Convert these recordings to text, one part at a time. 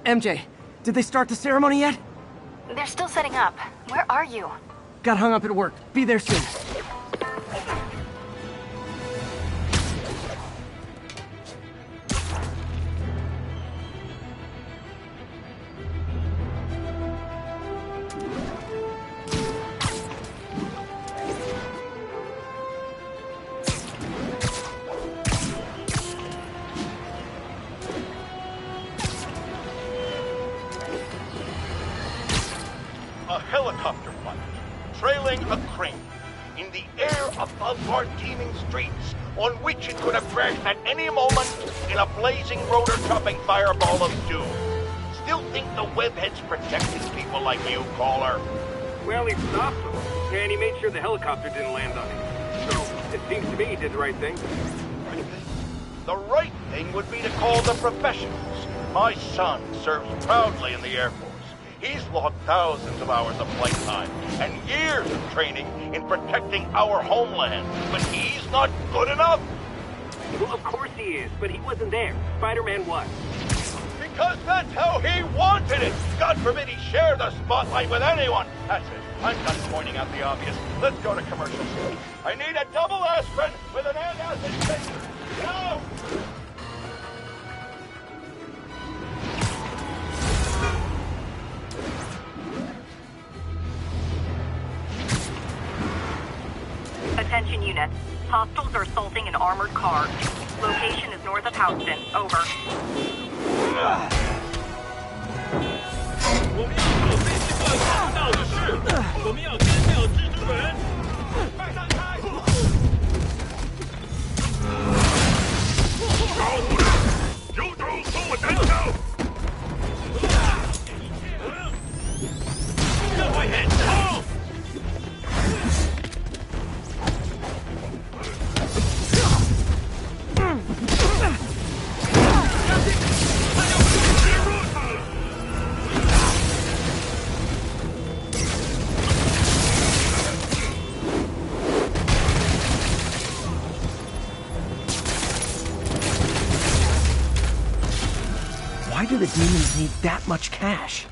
MJ, did they start the ceremony yet? They're still setting up. Where are you? Got hung up at work. Be there soon. A helicopter fight, trailing a crane, in the air above our teeming streets, on which it could have crashed at any moment in a blazing rotor-chopping fireball of doom. Still think the webhead's protecting people like you, caller? Well, he stopped them, and he made sure the helicopter didn't land on him. So, it seems to me he did the right thing. Right thing? The right thing would be to call the professionals. My son serves proudly in the Air Force. He's logged thousands of hours of flight time and years of training in protecting our homeland. But he's not good enough? Well, of course he is, but he wasn't there. Spider-Man was. Because that's how he wanted it. God forbid he share the spotlight with anyone. That's it. I'm done pointing out the obvious. Let's go to commercial. I need a double aspirin with an antacid chaser. Now! Attention units. Hostiles are assaulting an armored car. Location is north of Houston. Over. 我们要做最新的强盗的事，我们要干掉蜘蛛人。快散开！保护人，有种和我单挑！让我演出！ Why do the demons need that much cash?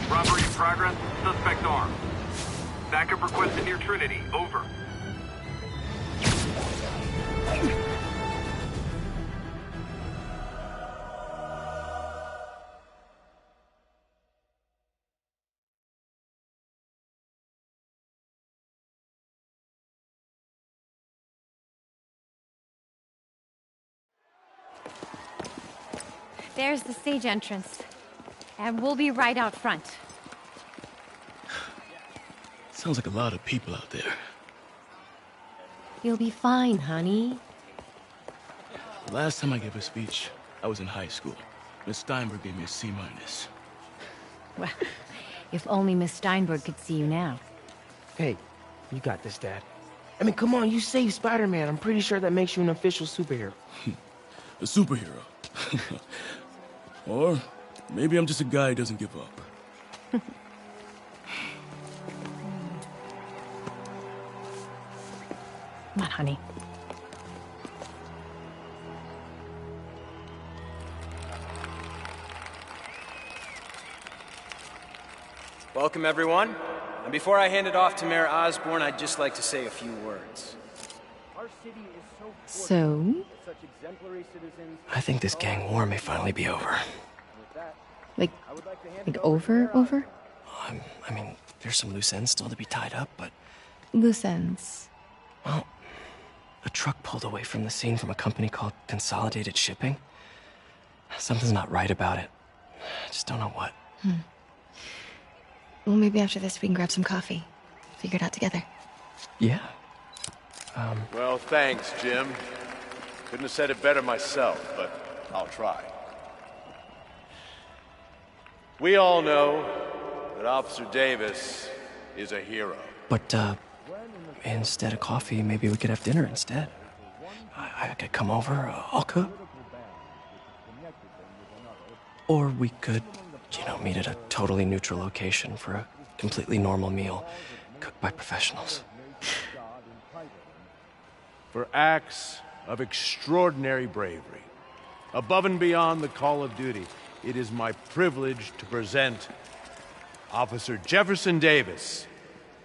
Robbery in progress. Suspect armed. Backup requested near Trinity. Over. There's the stage entrance. And we'll be right out front. Sounds like a lot of people out there. You'll be fine, honey. The last time I gave a speech, I was in high school. Miss Steinberg gave me a C-. Well, if only Miss Steinberg could see you now. Hey, you got this, Dad. I mean, come on, you saved Spider-Man. I'm pretty sure that makes you an official superhero. A superhero. Or maybe I'm just a guy who doesn't give up. Come on, honey. Welcome, everyone. And before I hand it off to Mayor Osborn, I'd just like to say a few words. So? I think this gang war may finally be over. Like over? I mean, there's some loose ends still to be tied up, but... Loose ends? Well, a truck pulled away from the scene from a company called Consolidated Shipping. Something's not right about it. I just don't know what. Well, maybe after this we can grab some coffee. Figure it out together. Yeah. Well, thanks, Jim. Couldn't have said it better myself, but I'll try. We all know that Officer Davis is a hero. But, instead of coffee, maybe we could have dinner instead. I could come over, I'll cook. Or we could, meet at a totally neutral location for a completely normal meal, cooked by professionals. For acts of extraordinary bravery, above and beyond the call of duty, it is my privilege to present Officer Jefferson Davis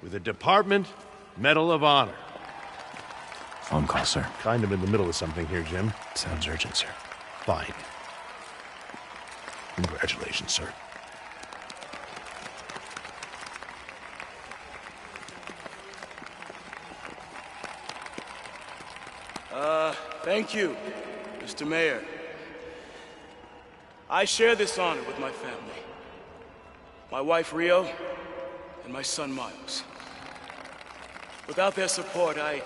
with a Department Medal of Honor. Phone call, sir. Kind of in the middle of something here, Jim. Sounds urgent, sir. Fine. Congratulations, sir. Thank you, Mr. Mayor. I share this honor with my family. My wife, Rio, and my son, Miles. Without their support, I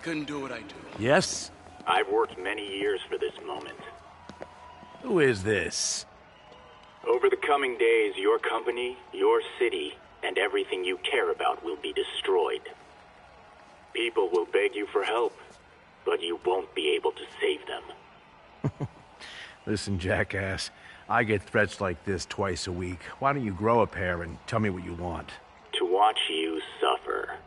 couldn't do what I do. Yes? I've worked many years for this moment. Who is this? Over the coming days, your company, your city, and everything you care about will be destroyed. People will beg you for help, but you won't be able to save them. Listen, jackass, I get threats like this twice a week. Why don't you grow a pair and tell me what you want? To watch you suffer.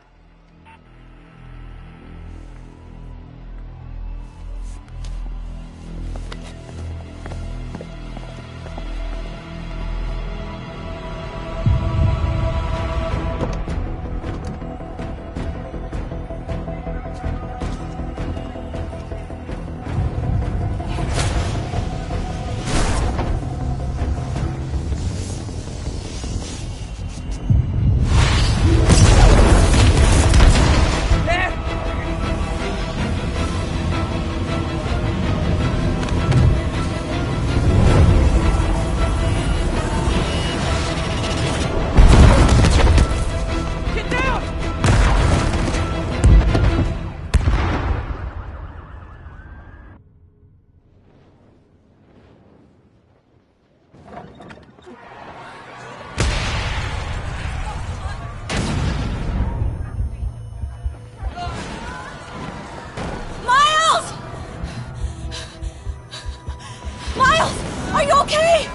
Are you okay?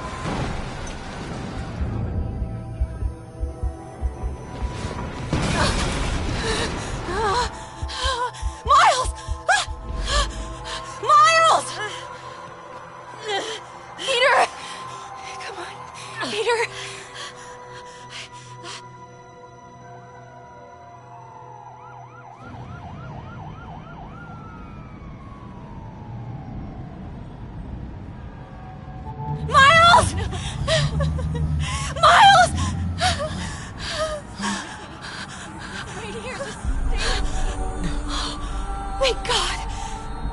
Miles! Miles! Peter! Come on, Peter. Miles! Miles! Right here, just stay. Thank God.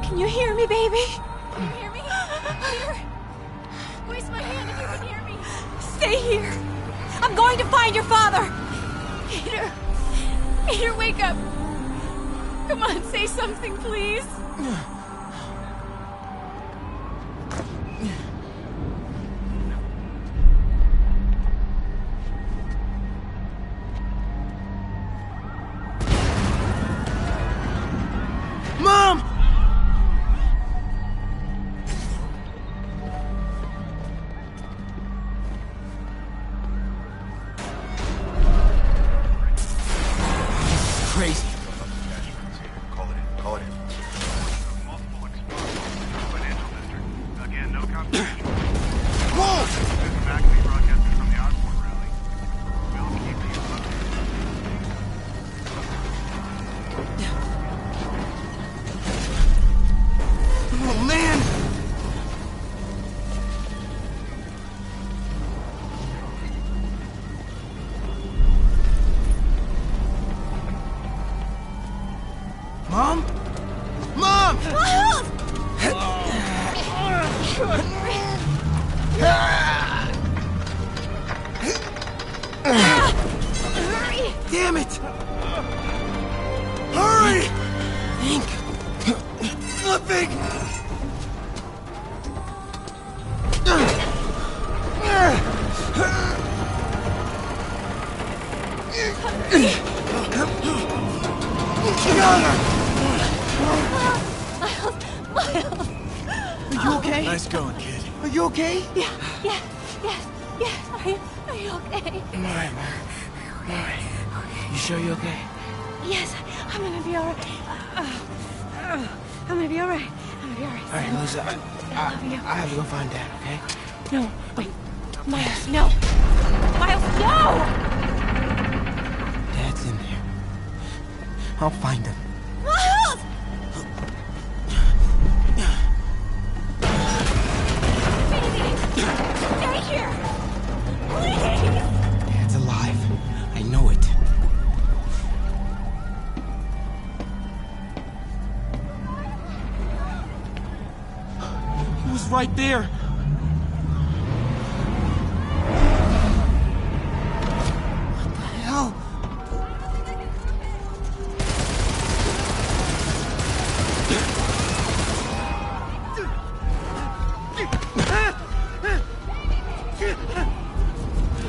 Can you hear me, baby? Can you hear me? Peter, squeeze my hand if you can hear me. Stay here. I'm going to find your father. Peter. Peter, wake up. Come on, say something, please. Mom! Crazy. Call it in. Multiple explosions in the financial district. Again, no competition. Whoa! This is Acme broadcasting from the Osborne rally. We'll keep you updated. Oh, man! Mom? Mom! Miles! Hurry! Damn it! Hurry! Think. Flipping! Miles! Are you okay? Nice going, kid. Are you okay? Yeah. Are you okay? I'm alright, man. I'm alright. You sure you okay? Yes, I'm gonna be alright. I'm gonna be alright. Alright, Lisa, I have to go find Dad, okay? No, wait. Miles, no! Miles, no! Dad's in there. I'll find him. Miles! Baby! Stay here! Please! Dad's alive. I know it. He was right there. What the hell?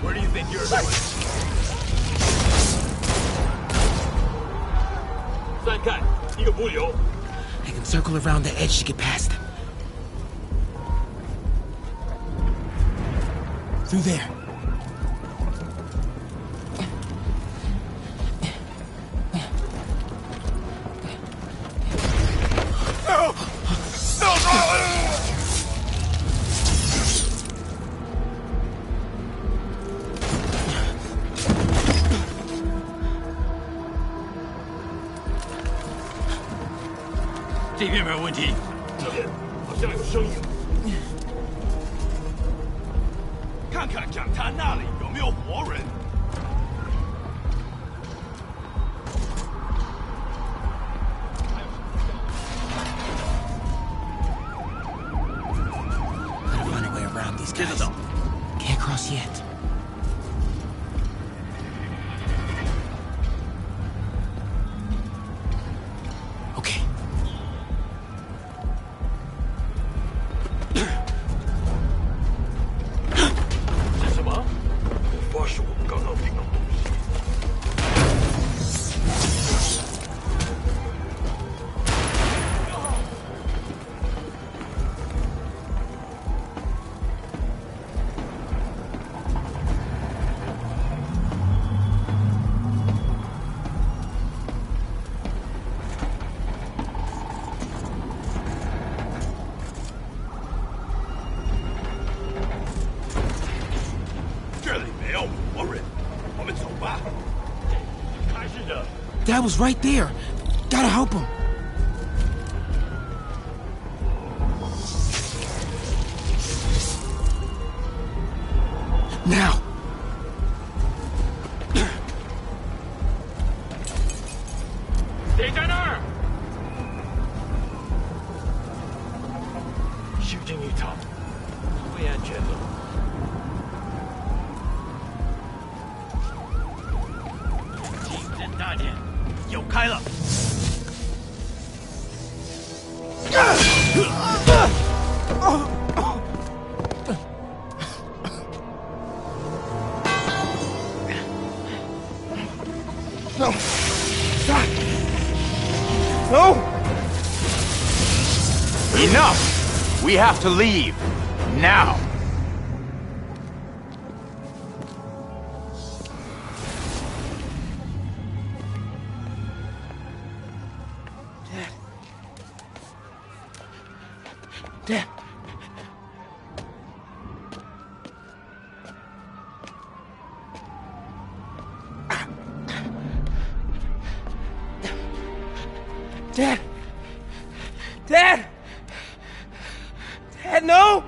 Where do you think you're going? 再看一个浮流。 I can circle around the edge to get past him. Through there. No! 这边没有问题。这边好像有声音。看看讲坛那里有没有活人。Gotta find a way around these 接着 guys. 走。 Can't cross yet. Okay. 这什么？我发誓我刚刚听到东西。这里没有活人，我们走吧。开始的。 Dad was right there. Gotta help him. Now. 谁在那儿？修建一场，会安全的。精神大点，有开了。No. Stop. No. Enough! We have to leave. Now! Dad. Dad! Dad! Dad, no!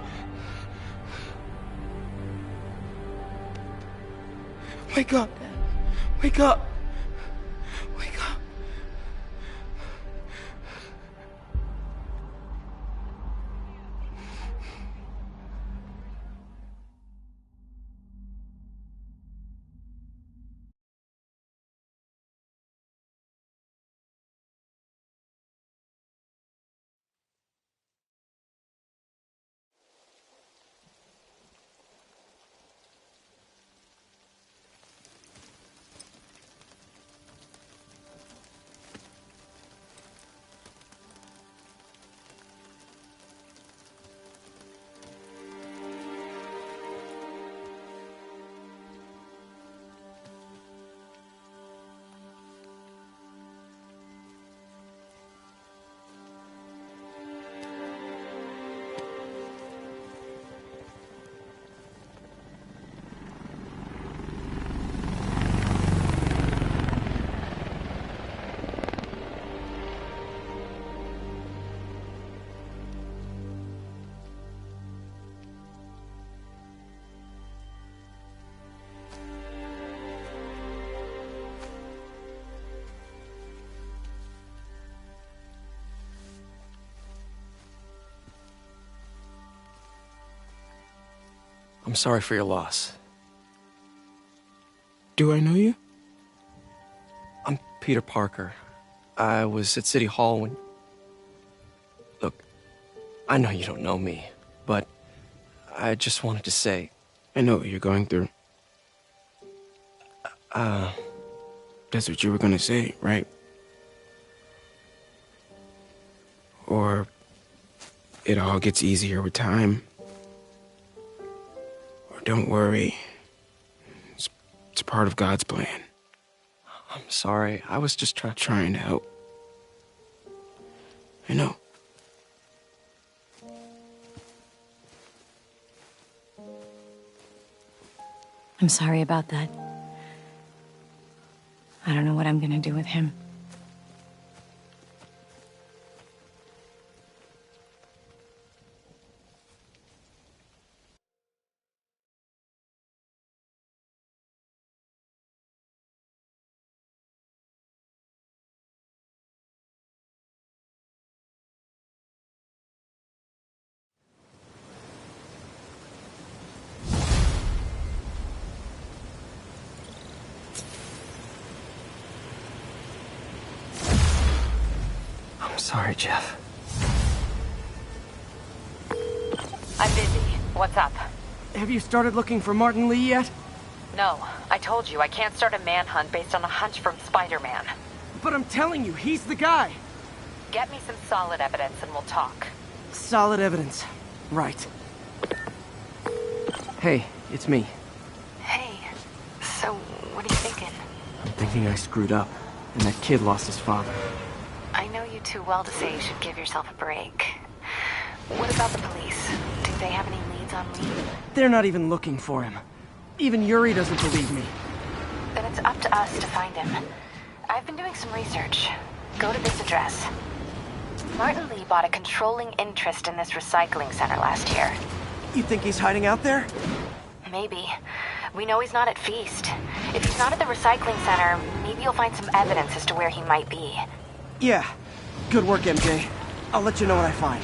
Wake up, Dad. Wake up. Wake up. I'm sorry for your loss. Do I know you? I'm Peter Parker. I was at City Hall when... Look, I know you don't know me, but I just wanted to say... I know what you're going through. That's what you were gonna say, right? Or it all gets easier with time. Or don't worry. It's part of God's plan. I'm sorry. I was just trying to help. I know. I'm sorry about that. I don't know what I'm gonna do with him. I'm sorry, Jeff. I'm busy. What's up? Have you started looking for Martin Lee yet? No, I told you I can't start a manhunt based on a hunch from Spider-Man. But I'm telling you, he's the guy. Get me some solid evidence and we'll talk. Solid evidence. Right. Hey, it's me. Hey, so what are you thinking? I'm thinking I screwed up, and that kid lost his father. I know you too well to say you should give yourself a break. What about the police? Do they have any leads on Lee? They're not even looking for him. Even Yuri doesn't believe me. Then it's up to us to find him. I've been doing some research. Go to this address. Martin Lee bought a controlling interest in this recycling center last year. You think he's hiding out there? Maybe. We know he's not at Feast. If he's not at the recycling center, maybe you'll find some evidence as to where he might be. Yeah. Good work, MJ. I'll let you know what I find.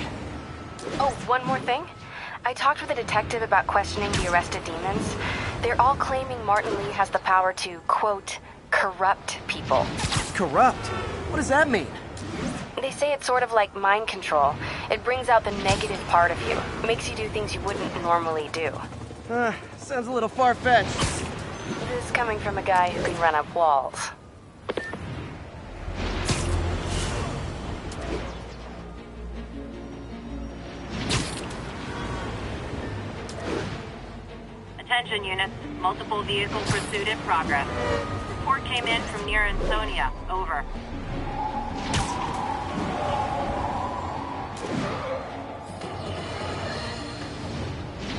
Oh, one more thing. I talked with a detective about questioning the arrested demons. They're all claiming Martin Lee has the power to, quote, corrupt people. Corrupt? What does that mean? They say it's sort of like mind control. It brings out the negative part of you. Makes you do things you wouldn't normally do. Sounds a little far-fetched. This is coming from a guy who can run up walls. Attention units. Multiple vehicle pursuit in progress. Report came in from near Ansonia. Over.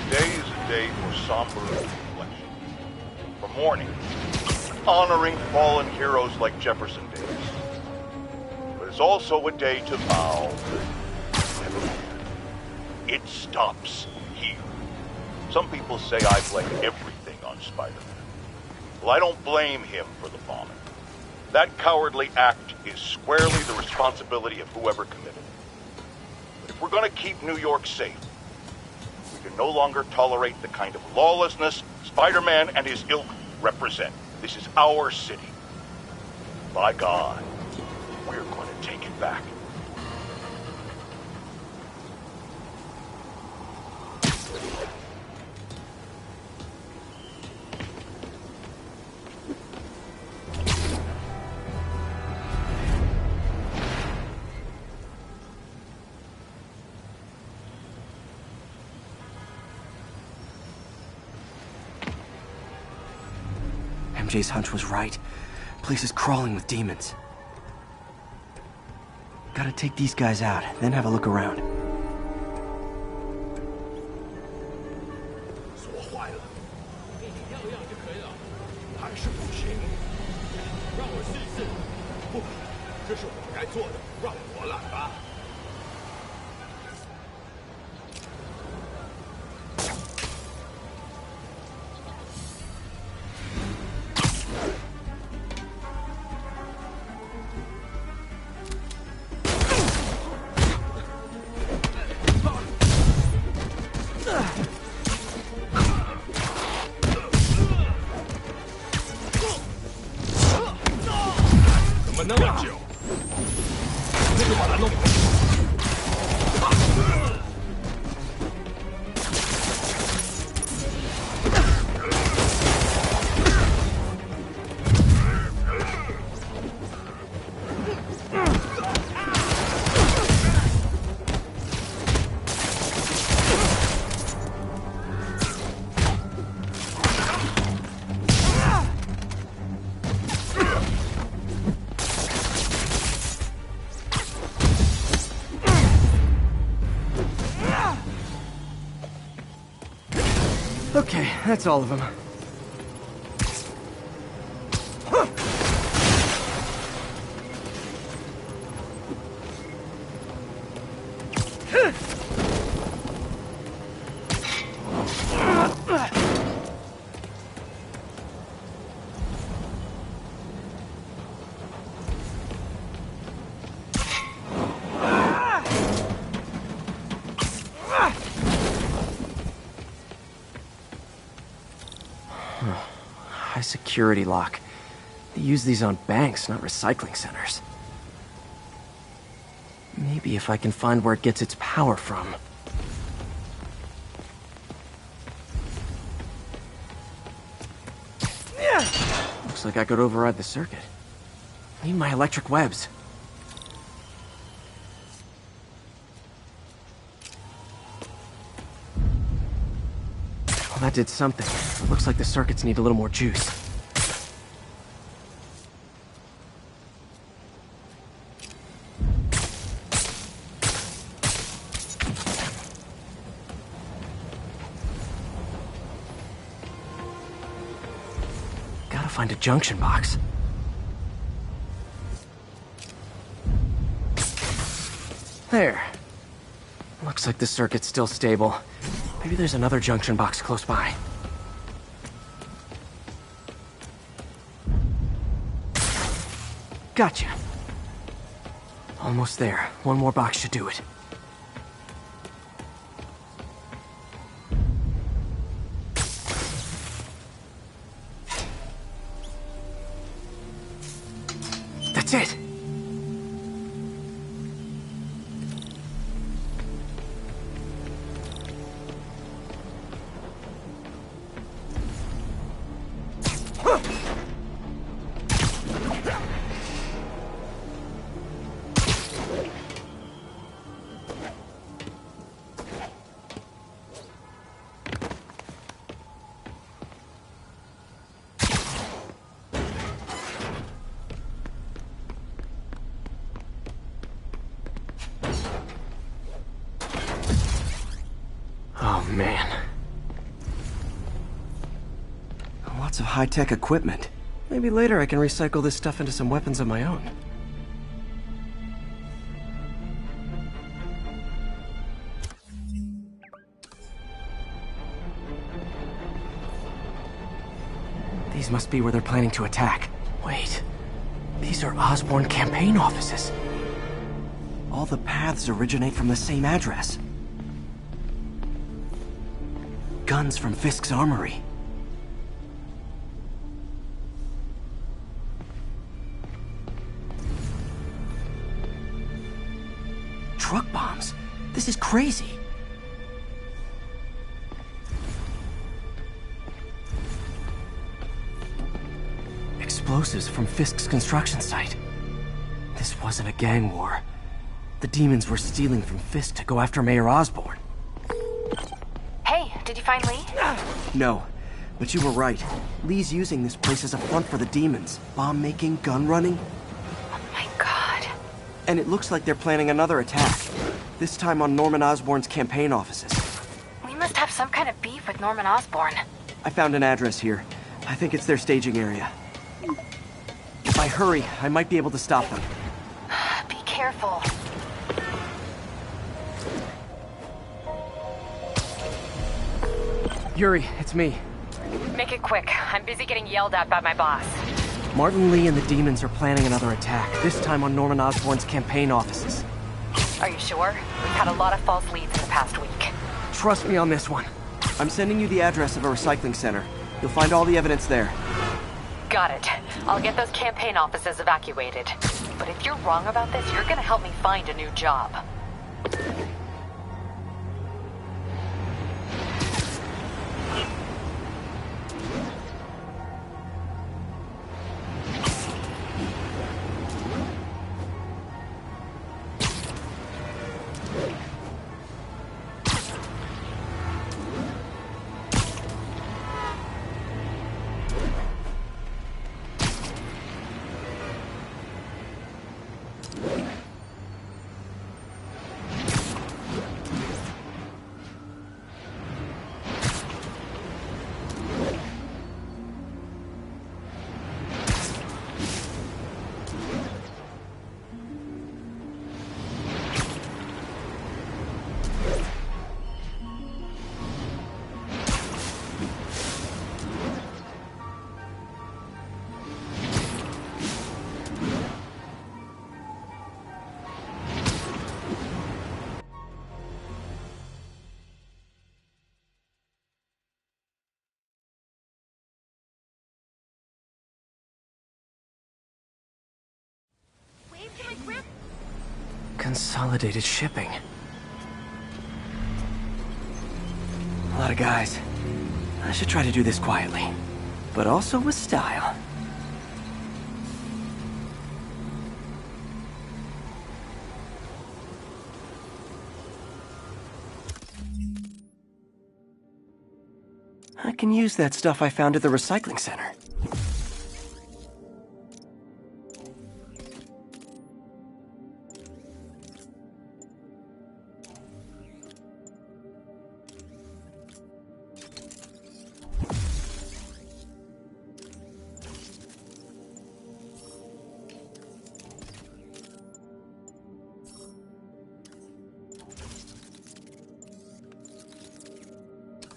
Today is a day for somber reflection. For mourning, honoring fallen heroes like Jefferson Davis. But it's also a day to vow never fear. It stops here. Some people say I blame everything on Spider-Man. Well, I don't blame him for the bombing. That cowardly act is squarely the responsibility of whoever committed it. But if we're gonna keep New York safe, we can no longer tolerate the kind of lawlessness Spider-Man and his ilk represent. This is our city. By God, we're going to take it back. MJ's hunch was right. Place is crawling with demons. Gotta take these guys out, then have a look around. 锁坏了，给你亮亮就可以了，还是不行。让我试一试。不，这是我该做的，让我来吧。 Ugh. Okay, that's all of them. High security lock. They use these on banks, not recycling centers. Maybe if I can find where it gets its power from. Looks like I could override the circuit. Need my electric webs. Well, that did something. It looks like the circuits need a little more juice. Gotta find a junction box. There. Looks like the circuit's still stable. Maybe there's another junction box close by. Gotcha. Almost there. One more box should do it. That's it! Oh, man. Lots of high-tech equipment. Maybe later I can recycle this stuff into some weapons of my own. These must be where they're planning to attack. Wait. These are Osborn campaign offices. All the paths originate from the same address. Guns from Fisk's armory. Truck bombs. This is crazy. Explosives from Fisk's construction site. This wasn't a gang war. The demons were stealing from Fisk to go after Mayor Osborn. Hey, did you find Lee? No, but you were right. Lee's using this place as a front for the demons. Bomb making, gun running. Oh my god. And it looks like they're planning another attack. This time on Norman Osborn's campaign offices. We must have some kind of beef with Norman Osborn. I found an address here. I think it's their staging area. If I hurry, I might be able to stop them. Be careful. Yuri, it's me. Make it quick. I'm busy getting yelled at by my boss. Martin Lee and the demons are planning another attack, this time on Norman Osborn's campaign offices. Are you sure? We've had a lot of false leads in the past week. Trust me on this one. I'm sending you the address of a recycling center. You'll find all the evidence there. Got it. I'll get those campaign offices evacuated. But if you're wrong about this, you're gonna help me find a new job. Consolidated shipping. A lot of guys. I should try to do this quietly, but also with style. I can use that stuff I found at the recycling center.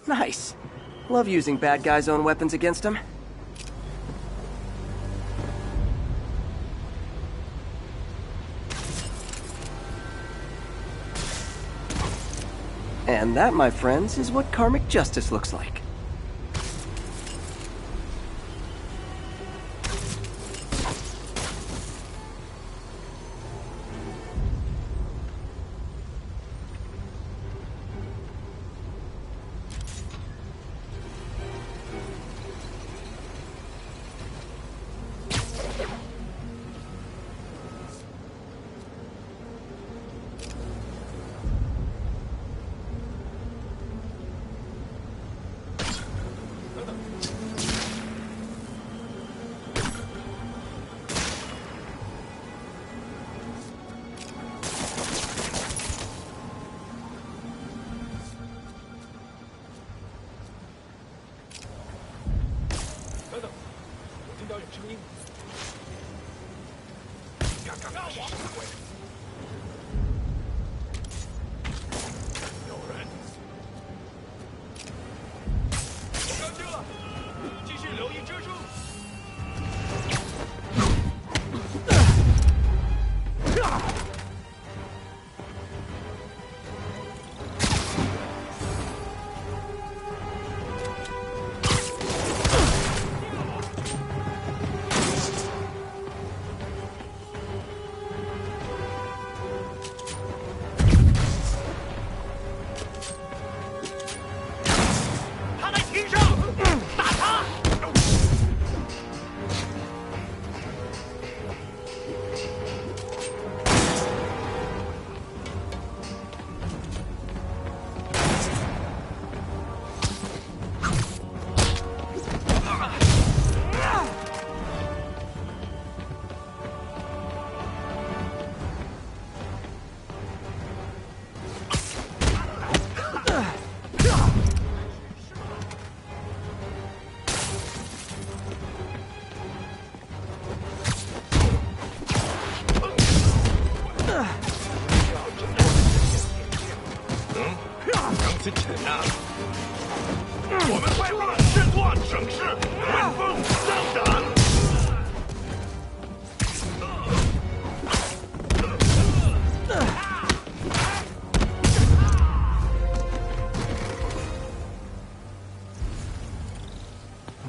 Nice. Love using bad guys' own weapons against them. And that, my friends, is what karmic justice looks like.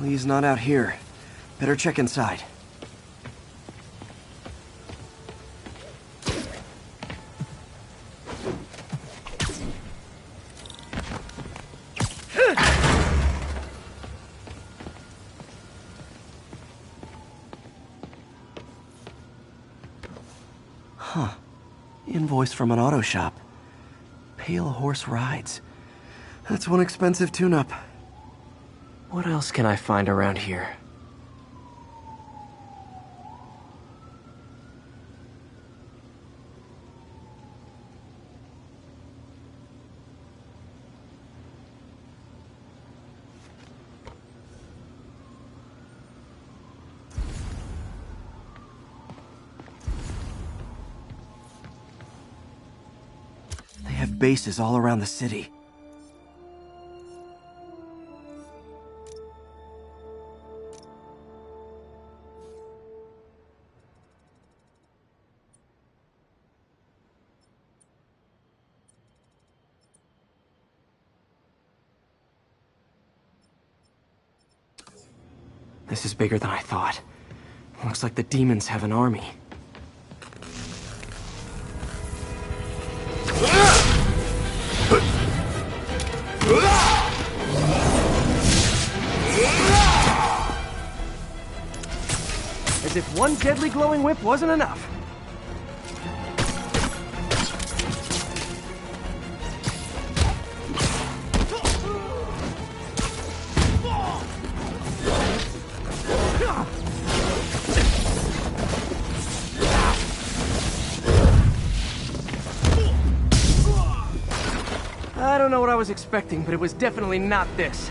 Lee's not out here. Better check inside. Huh. Invoice from an auto shop. Pale Horse Rides. That's one expensive tune-up. What else can I find around here? They have bases all around the city. This is bigger than I thought. Looks like the demons have an army. one deadly glowing whip wasn't enough. I don't know what I was expecting, but it was definitely not this.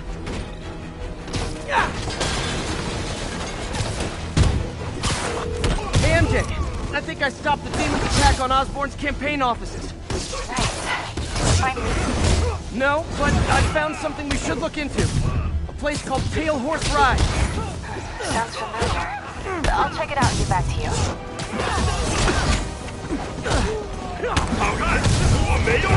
Hey, MJ, I think I stopped the demon's attack on Osborn's campaign offices. Nice. Find me. No, but I found something we should look into. A place called Pale Horse Ride. Sounds familiar. I'll check it out and get back to you. 好看，我没用。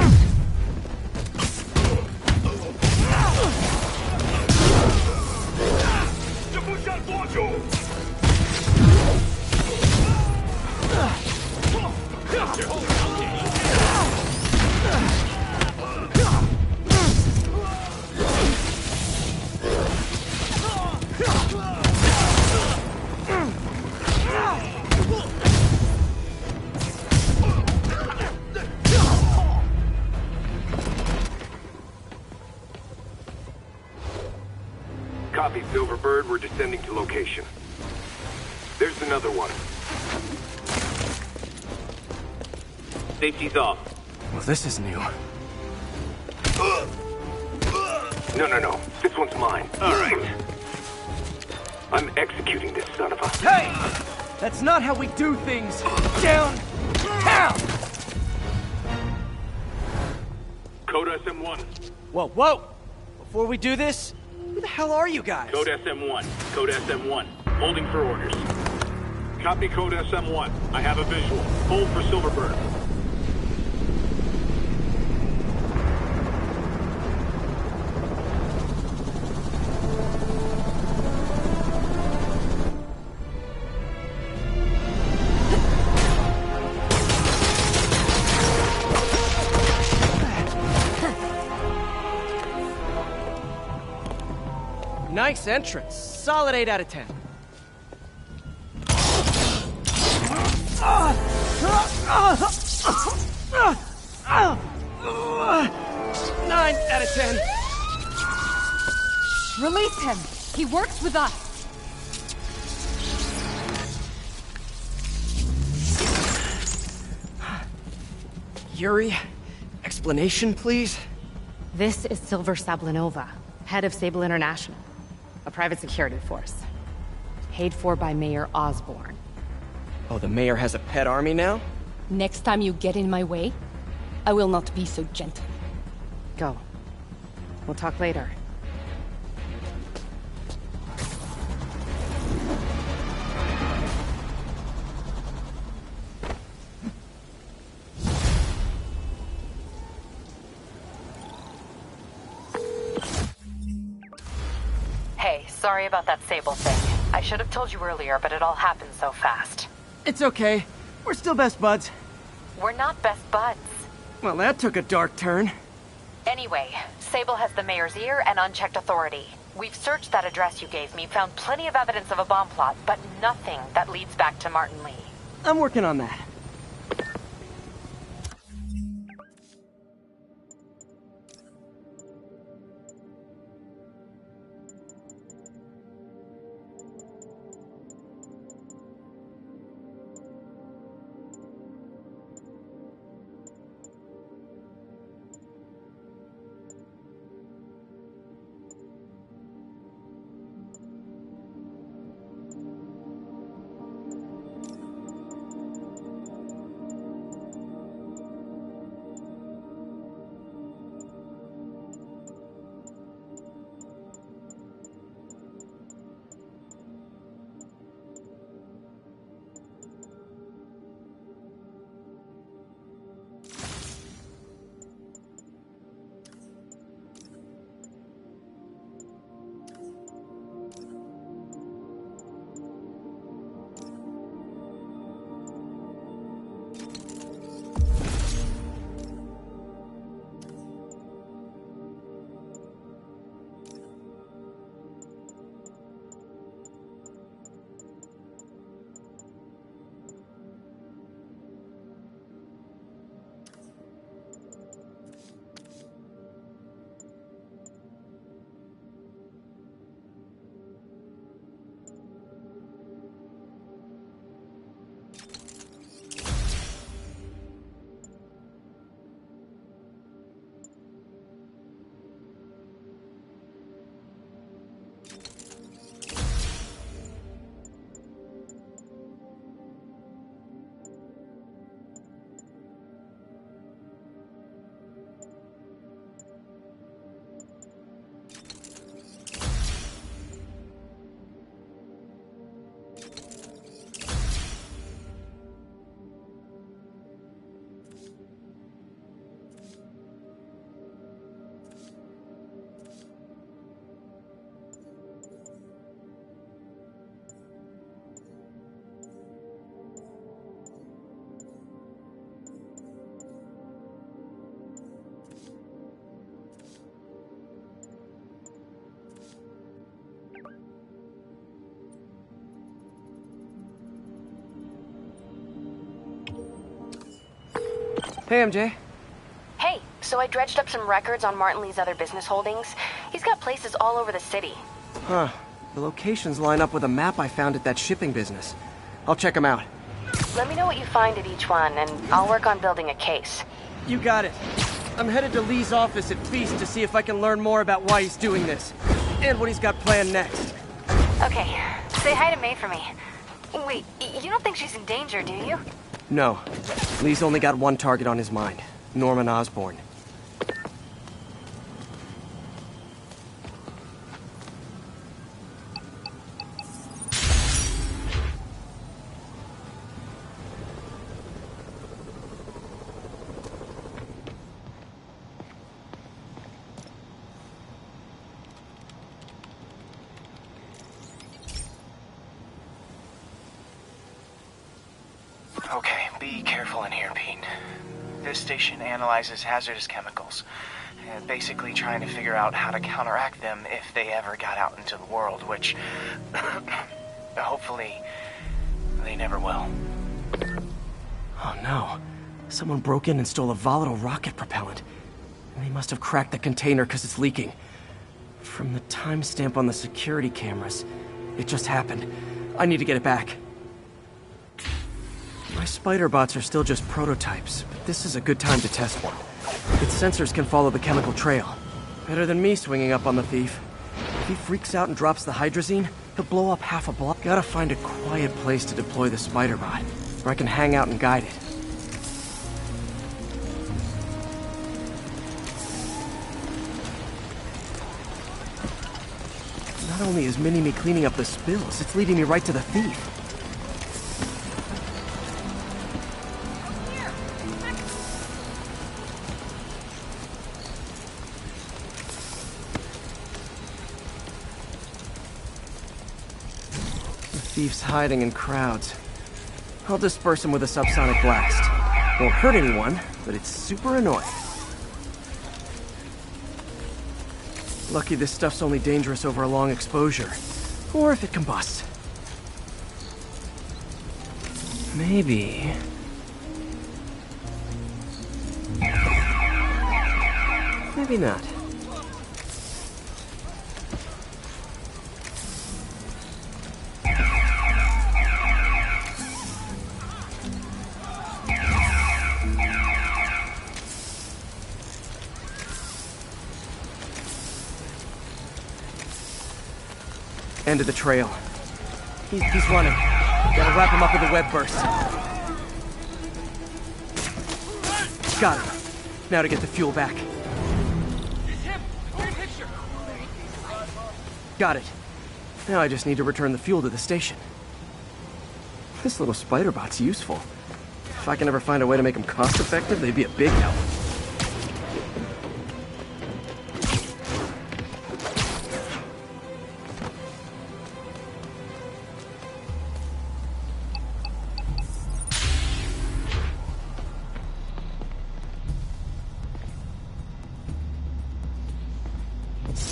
这不下多久？最后两点一线。 Copy, Silverbird. We're descending to location. There's another one. Safety's off. Well, this is new. No. This one's mine. All right. I'm executing this son of a... Hey! That's not how we do things! Downtown! Code SM-1. Whoa! Before we do this, who the hell are you guys? Code SM-1. Code SM-1. Holding for orders. Copy Code SM-1. I have a visual. Hold for Silverbird. Nice entrance. Solid 8 out of 10. 9 out of 10. Release him! He works with us! Yuri, explanation, please? This is Silver Sablinova, head of Sable International, a private security force. Paid for by Mayor Osborn. Oh, the mayor has a pet army now? Next time you get in my way, I will not be so gentle. Go. We'll talk later. Hey, sorry about that Sable thing. I should have told you earlier, but it all happened so fast. It's okay. We're still best buds. We're not best buds. Well, that took a dark turn. Anyway, Sable has the mayor's ear and unchecked authority. We've searched that address you gave me, found plenty of evidence of a bomb plot, but nothing that leads back to Martin Lee. I'm working on that. Hey, MJ. Hey, so I dredged up some records on Martin Lee's other business holdings. He's got places all over the city. Huh. The locations line up with a map I found at that shipping business. I'll check them out. Let me know what you find at each one, and I'll work on building a case. You got it. I'm headed to Lee's office at Feast to see if I can learn more about why he's doing this. And what he's got planned next. Okay, say hi to May for me. Wait, you don't think she's in danger, do you? No. Lee's only got one target on his mind. Norman Osborn. Okay, be careful in here, Pete. This station analyzes hazardous chemicals, basically trying to figure out how to counteract them if they ever got out into the world, which, hopefully, they never will. Oh no. Someone broke in and stole a volatile rocket propellant. And they must have cracked the container because it's leaking. From the timestamp on the security cameras, it just happened. I need to get it back. My spider bots are still just prototypes, but this is a good time to test one. Its sensors can follow the chemical trail. Better than me swinging up on the thief. If he freaks out and drops the hydrazine, he'll blow up half a block. Gotta find a quiet place to deploy the spider bot, where I can hang out and guide it. Not only is Mini-Me cleaning up the spills, it's leading me right to the thief. Thief's hiding in crowds. I'll disperse him with a subsonic blast. Won't hurt anyone, but it's super annoying. Lucky this stuff's only dangerous over a long exposure. Or if it combusts. Maybe... maybe not. End of the trail. He's running. Gotta wrap him up with a web burst. Got him. Now to get the fuel back. Got it. Now I just need to return the fuel to the station. This little spider bot's useful. If I can ever find a way to make them cost-effective, they'd be a big help.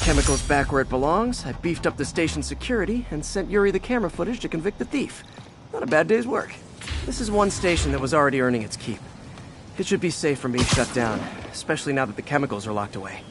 Chemicals back where it belongs. I beefed up the station security and sent Yuri the camera footage to convict the thief. Not a bad day's work. This is one station that was already earning its keep. It should be safe from being shut down, especially now that the chemicals are locked away.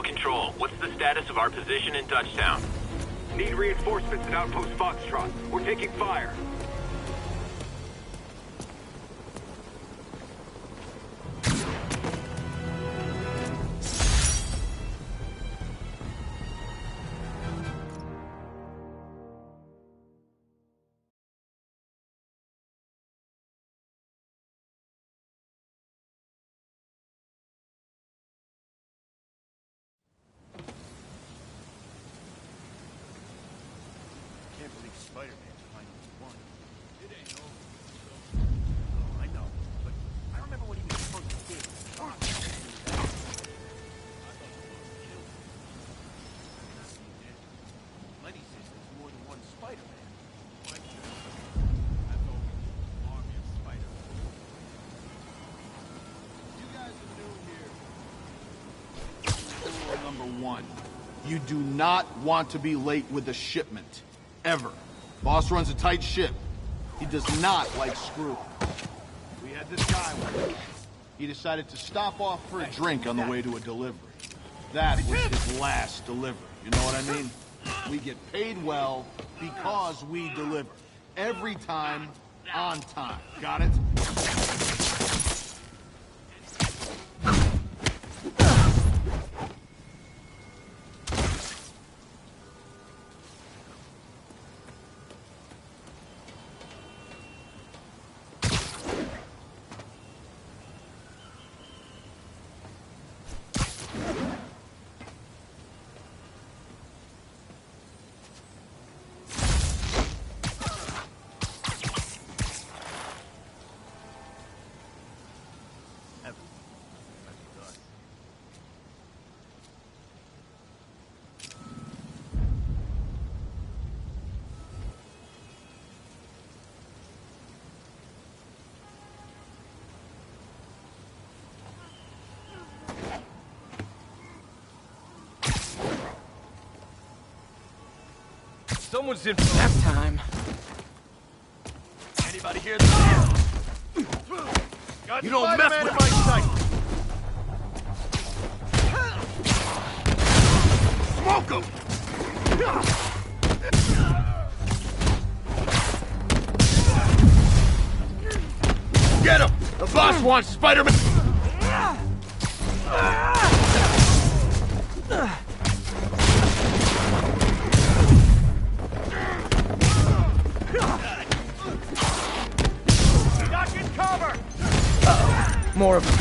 Control, what's the status of our position in Dutchtown? Need reinforcements at Outpost Foxtrot. We're taking fire. one. You do not want to be late with a shipment. Ever. Boss runs a tight ship. He does not like screwing. We had this guy once. He decided to stop off for a drink on the way to a delivery. That was his last delivery, you know what I mean? We get paid well because we deliver. Every time, on time. Got it? Someone's in for nap time. Anybody hear that? You don't mess with my sight. Smoke him! Get him! The boss wants Spider-Man! More of them.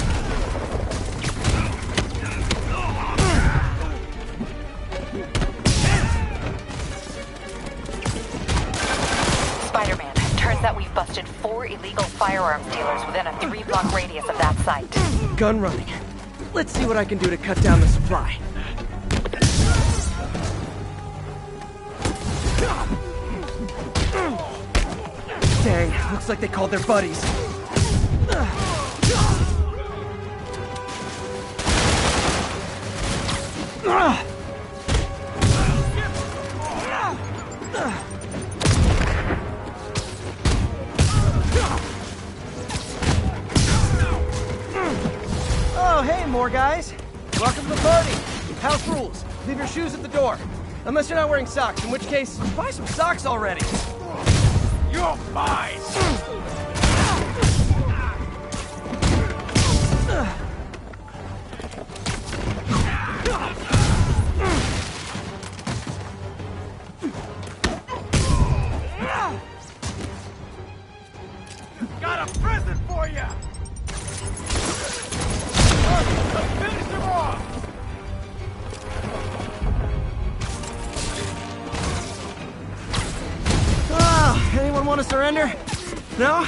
Spider-Man, turns out we've busted 4 illegal firearms dealers within a 3-block radius of that site. Gun running. Let's see what I can do to cut down the supply. Dang, looks like they called their buddies. Oh, hey, more guys. Welcome to the party. House rules. Leave your shoes at the door. Unless you're not wearing socks, in which case, buy some socks already. You're mine! Got a present for you! Finish him off! Ah, anyone want to surrender? No?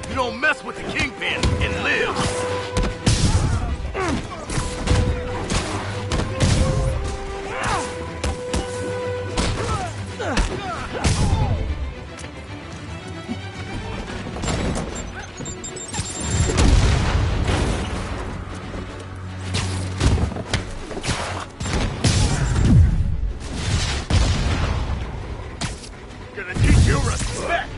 You don't mess with the Kingpin and live! Gonna teach you respect!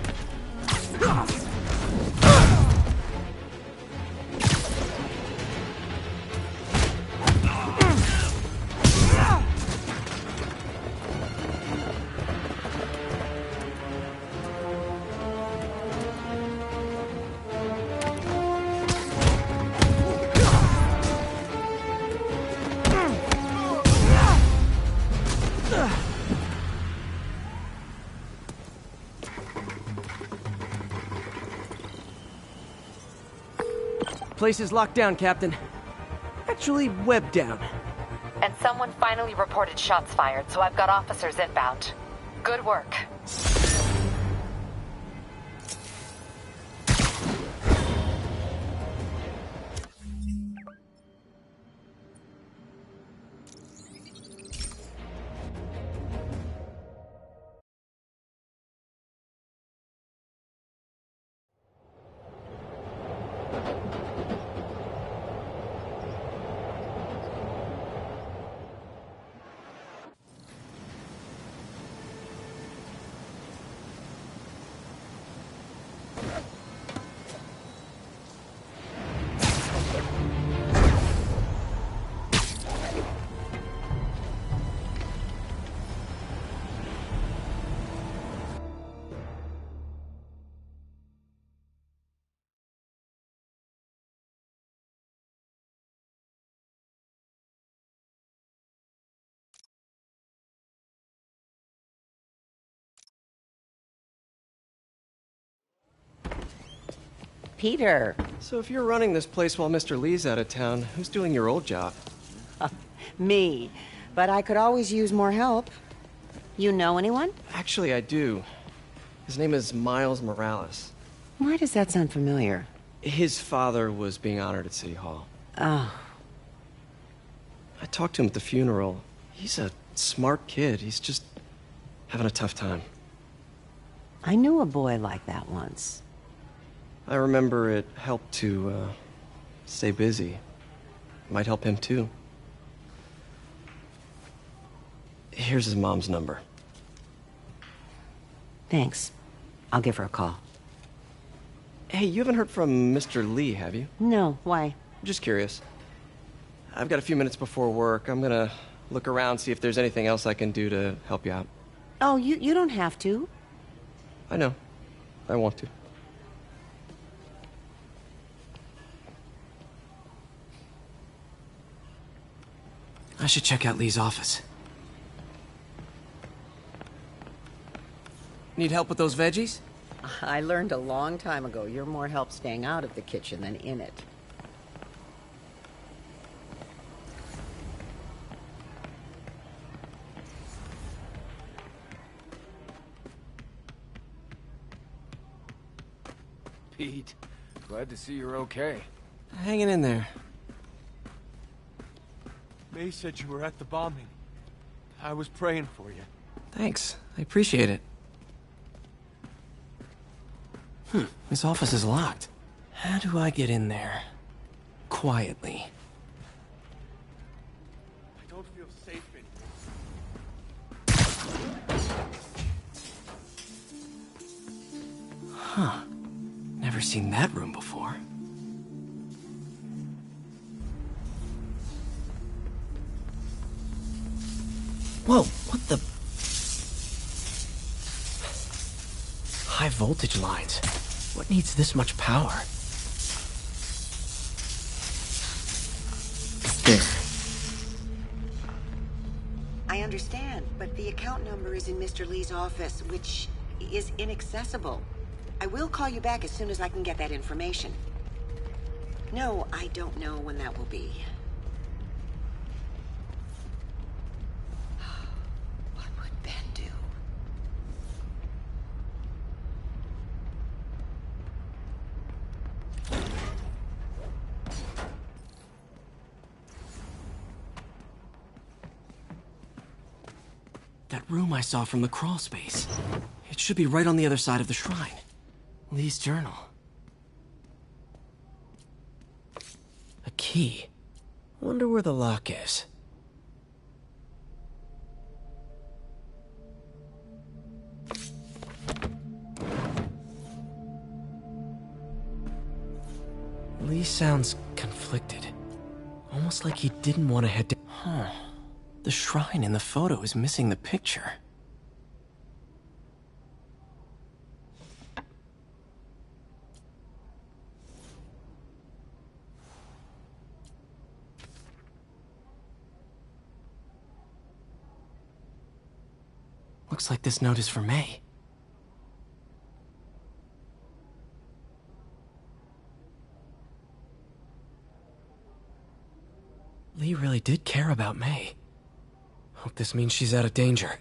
Place is locked down, Captain. Actually, webbed down. And someone finally reported shots fired, so I've got officers inbound. Good work. Peter. So if you're running this place while Mr. Lee's out of town, who's doing your old job? Me. But I could always use more help. You know anyone? Actually, I do. His name is Miles Morales. Why does that sound familiar? His father was being honored at City Hall. Oh. I talked to him at the funeral. He's a smart kid. He's just having a tough time. I knew a boy like that once. I remember it helped to, stay busy. Might help him, too. Here's his mom's number. Thanks. I'll give her a call. Hey, you haven't heard from Mr. Lee, have you? No, why? Just curious. I've got a few minutes before work. I'm gonna look around, see if there's anything else I can do to help you out. Oh, you don't have to. I know. I want to. I should check out Lee's office. Need help with those veggies? I learned a long time ago you're more help staying out of the kitchen than in it. Pete, glad to see you're okay. Hanging in there. May said you were at the bombing. I was praying for you. Thanks. I appreciate it. His office is locked. How do I get in there? Quietly. I don't feel safe anymore. Huh. Never seen that room before. Whoa, what the? High voltage lines. What needs this much power? There. I understand, but the account number is in Mr. Lee's office, which is inaccessible. I will call you back as soon as I can get that information. No, I don't know when that will be. What would Ben do? That room I saw from the crawl space. It should be right on the other side of the shrine. Lee's journal. A key. Wonder where the lock is. Lee sounds conflicted. Almost like he didn't want to head down. Huh. The shrine in the photo is missing the picture. Looks like this note is for May. Lee really did care about May. Hope this means she's out of danger.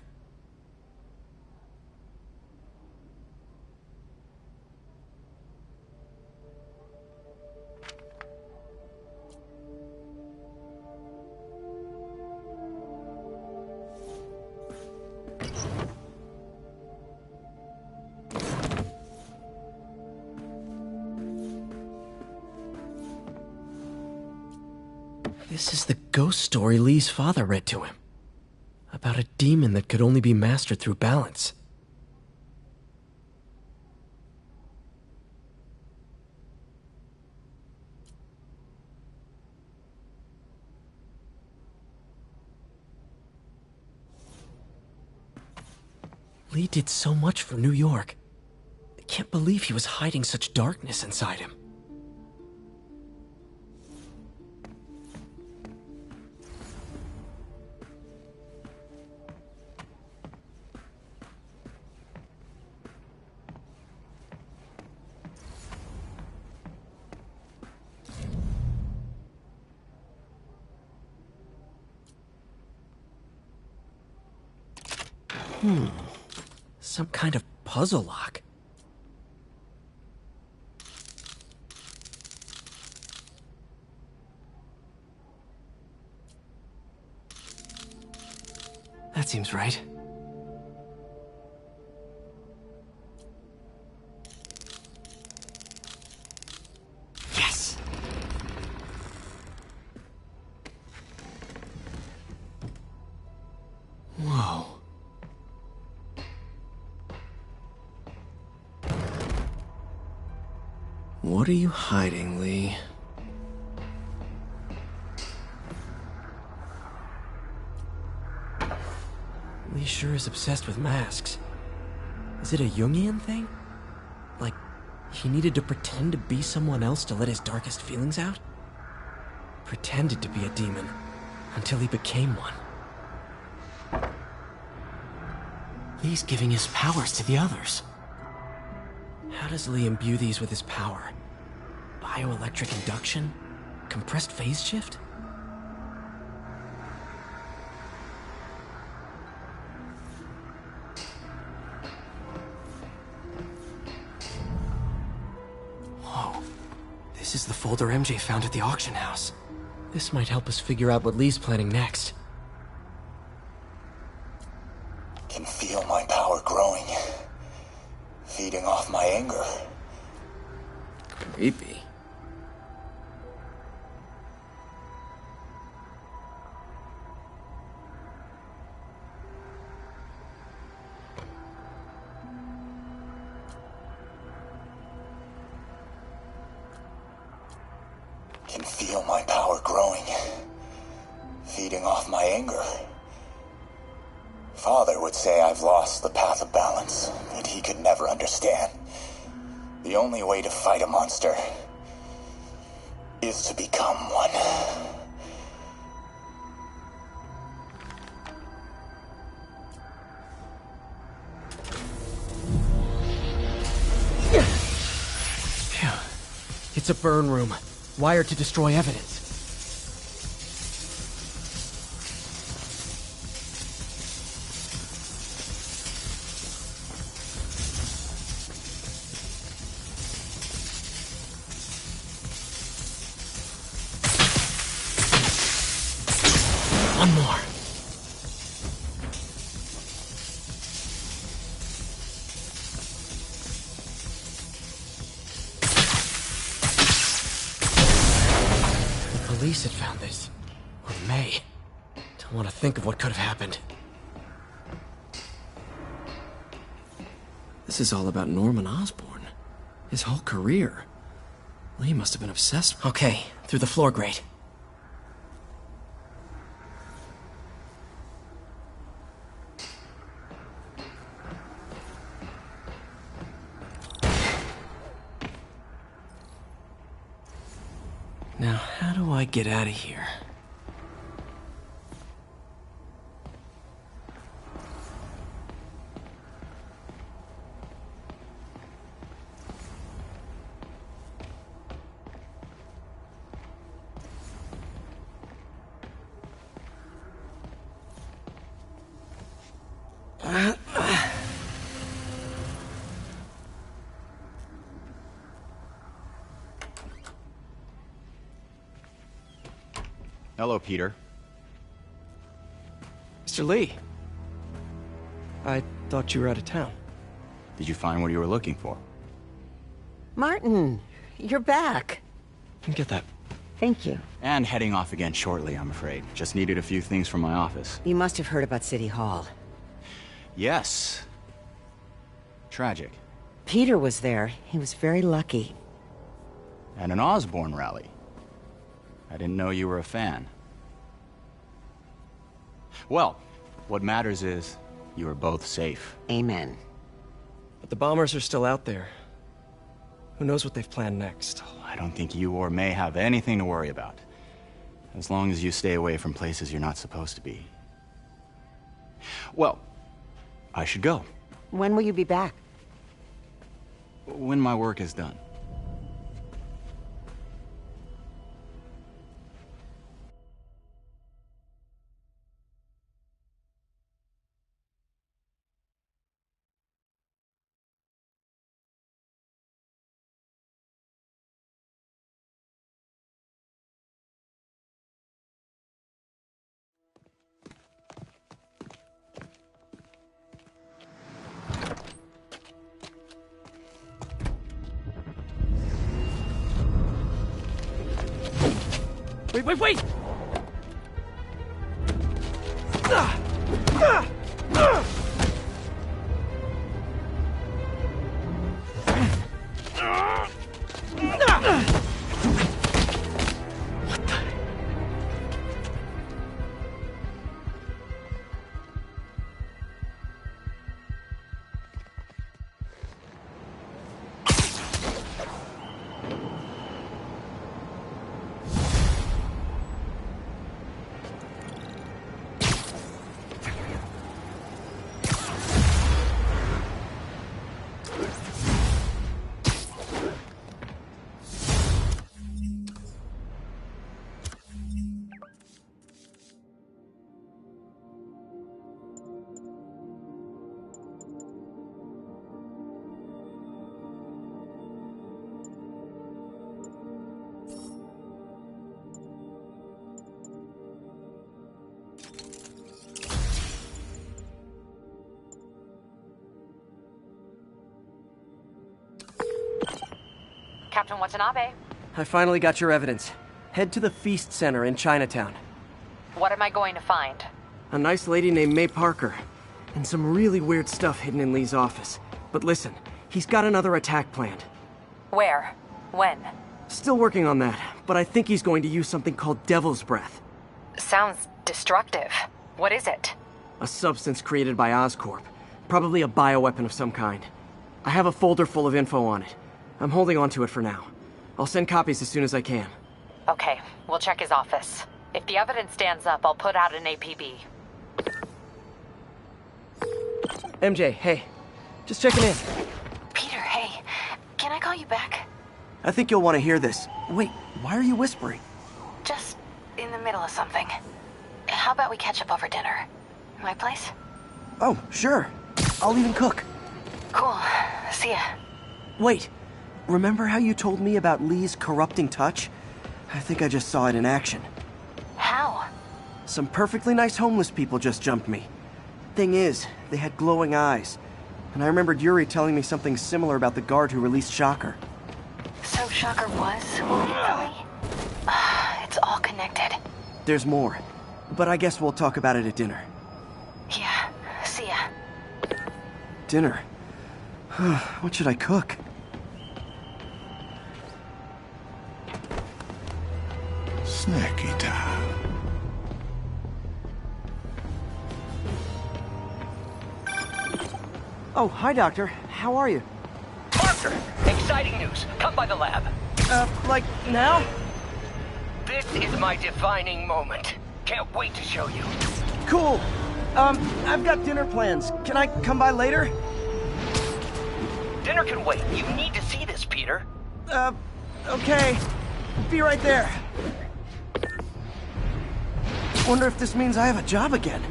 This is the ghost story Lee's father read to him. About a demon that could only be mastered through balance. Lee did so much for New York. I can't believe he was hiding such darkness inside him. Some kind of puzzle lock. That seems right. Yes! Whoa. What are you hiding, Lee? Lee sure is obsessed with masks. Is it a Jungian thing? Like, he needed to pretend to be someone else to let his darkest feelings out? Pretended to be a demon, until he became one. Lee's giving his powers to the others. How does Lee imbue these with his power? Bioelectric induction? Compressed phase shift? Whoa. This is the folder MJ found at the auction house. This might help us figure out what Lee's planning next. Can feel my power growing. Feeding off my anger. Creepy. Can feel my power growing. Feeding off my anger. Father would say I've lost the path of balance, but he could never understand. The only way to fight a monster is to become one. Phew. It's a burn room, wired to destroy evidence. One more. The police had found this. Or may. Don't want to think of what could have happened. This is all about Norman Osborn. His whole career. Lee must have been obsessed. Okay, through the floor grate. Now, how do I get out of here? Hello, Peter. Mr. Lee. I thought you were out of town. Did you find what you were looking for? Martin, you're back. Get that. Thank you. And heading off again shortly, I'm afraid. Just needed a few things from my office. You must have heard about City Hall. Yes. Tragic. Peter was there. He was very lucky. And an Osborn rally. I didn't know you were a fan. Well, what matters is you are both safe. Amen. But the bombers are still out there. Who knows what they've planned next? I don't think you or May have anything to worry about. As long as you stay away from places you're not supposed to be. Well, I should go. When will you be back? When my work is done. Wait! Captain Watanabe. I finally got your evidence. Head to the Feast Center in Chinatown. What am I going to find? A nice lady named May Parker. And some really weird stuff hidden in Lee's office. But listen, he's got another attack planned. Where? When? Still working on that, but I think he's going to use something called Devil's Breath. Sounds destructive. What is it? A substance created by Oscorp. Probably a bioweapon of some kind. I have a folder full of info on it. I'm holding on to it for now. I'll send copies as soon as I can. Okay, we'll check his office. If the evidence stands up, I'll put out an APB. MJ, hey. Just checking in. Peter, hey. Can I call you back? I think you'll want to hear this. Wait, why are you whispering? Just in the middle of something. How about we catch up over dinner? My place? Oh, sure. I'll even cook. Cool. See ya. Wait. Remember how you told me about Lee's corrupting touch? I think I just saw it in action. How? Some perfectly nice homeless people just jumped me. Thing is, they had glowing eyes. And I remembered Yuri telling me something similar about the guard who released Shocker. So Shocker was really? It's all connected. There's more. But I guess we'll talk about it at dinner. Yeah, see ya. Dinner? What should I cook? Snacky time. Oh, hi, Doctor. How are you? Parker! Exciting news. Come by the lab. Like now? This is my defining moment. Can't wait to show you. Cool. I've got dinner plans. Can I come by later? Dinner can wait. You need to see this, Peter. Okay. Be right there. Wonder if this means I have a job again.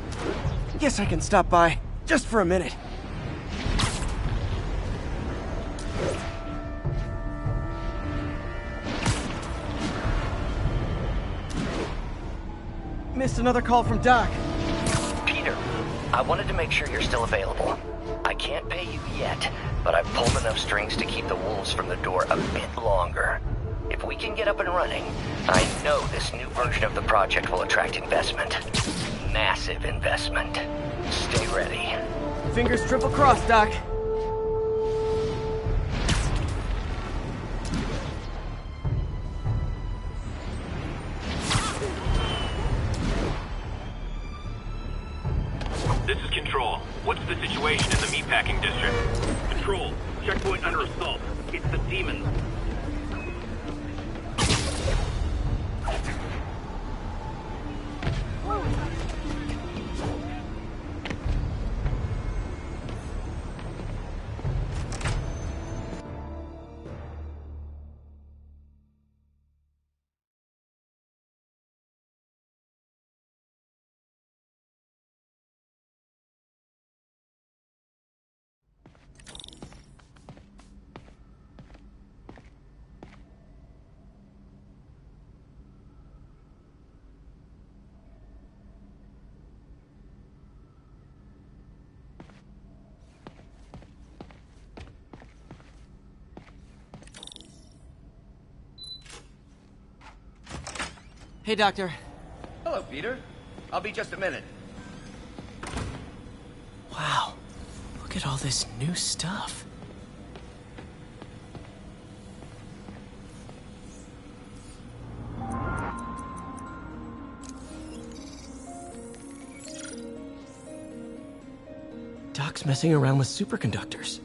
Guess I can stop by, just for a minute. Missed another call from Doc. Peter, I wanted to make sure you're still available. I can't pay you yet, but I've pulled enough strings to keep the wolves from the door a bit longer. If we can get up and running, I know this new version of the project will attract investment. Massive investment. Stay ready. Fingers triple crossed, Doc. This is Control. What's the situation in the meatpacking district? Control, checkpoint under assault. It's the demons. Hey, Doctor. Hello, Peter. I'll be just a minute. Wow. Look at all this new stuff. Doc's messing around with superconductors.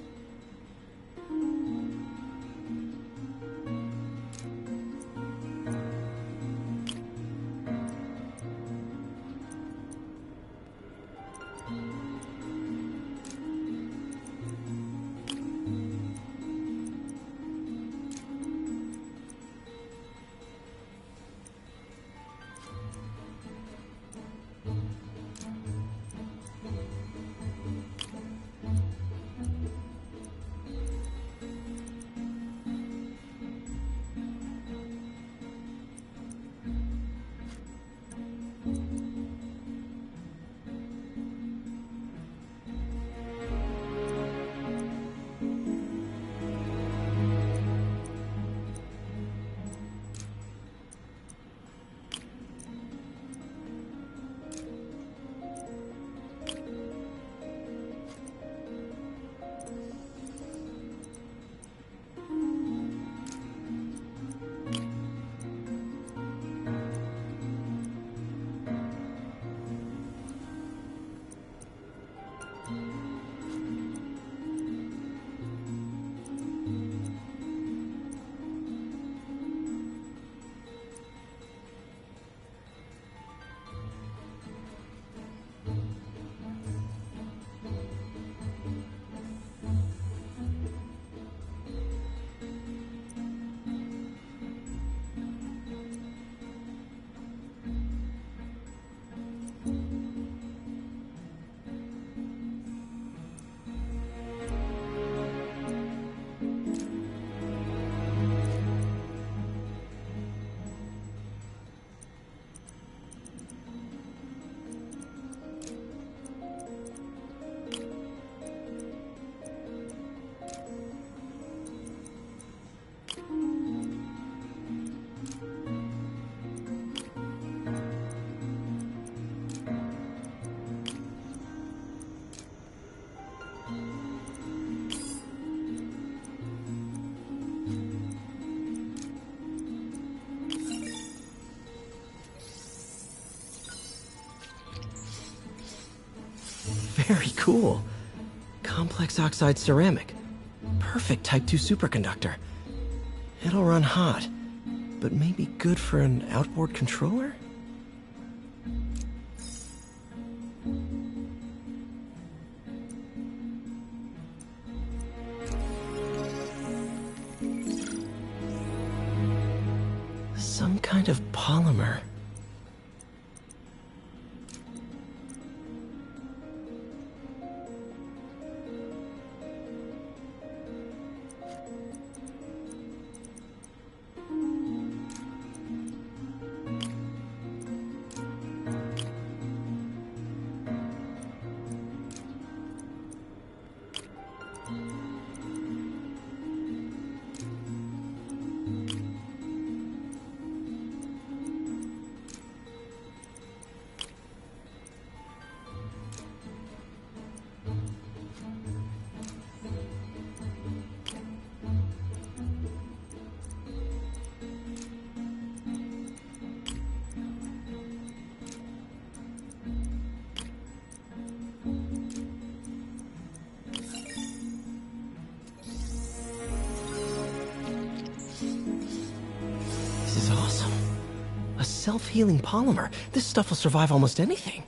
Very cool. Complex oxide ceramic. Perfect Type 2 superconductor. It'll run hot, but maybe good for an outboard controller? Some kind of polymer. This is awesome. A self-healing polymer. This stuff will survive almost anything.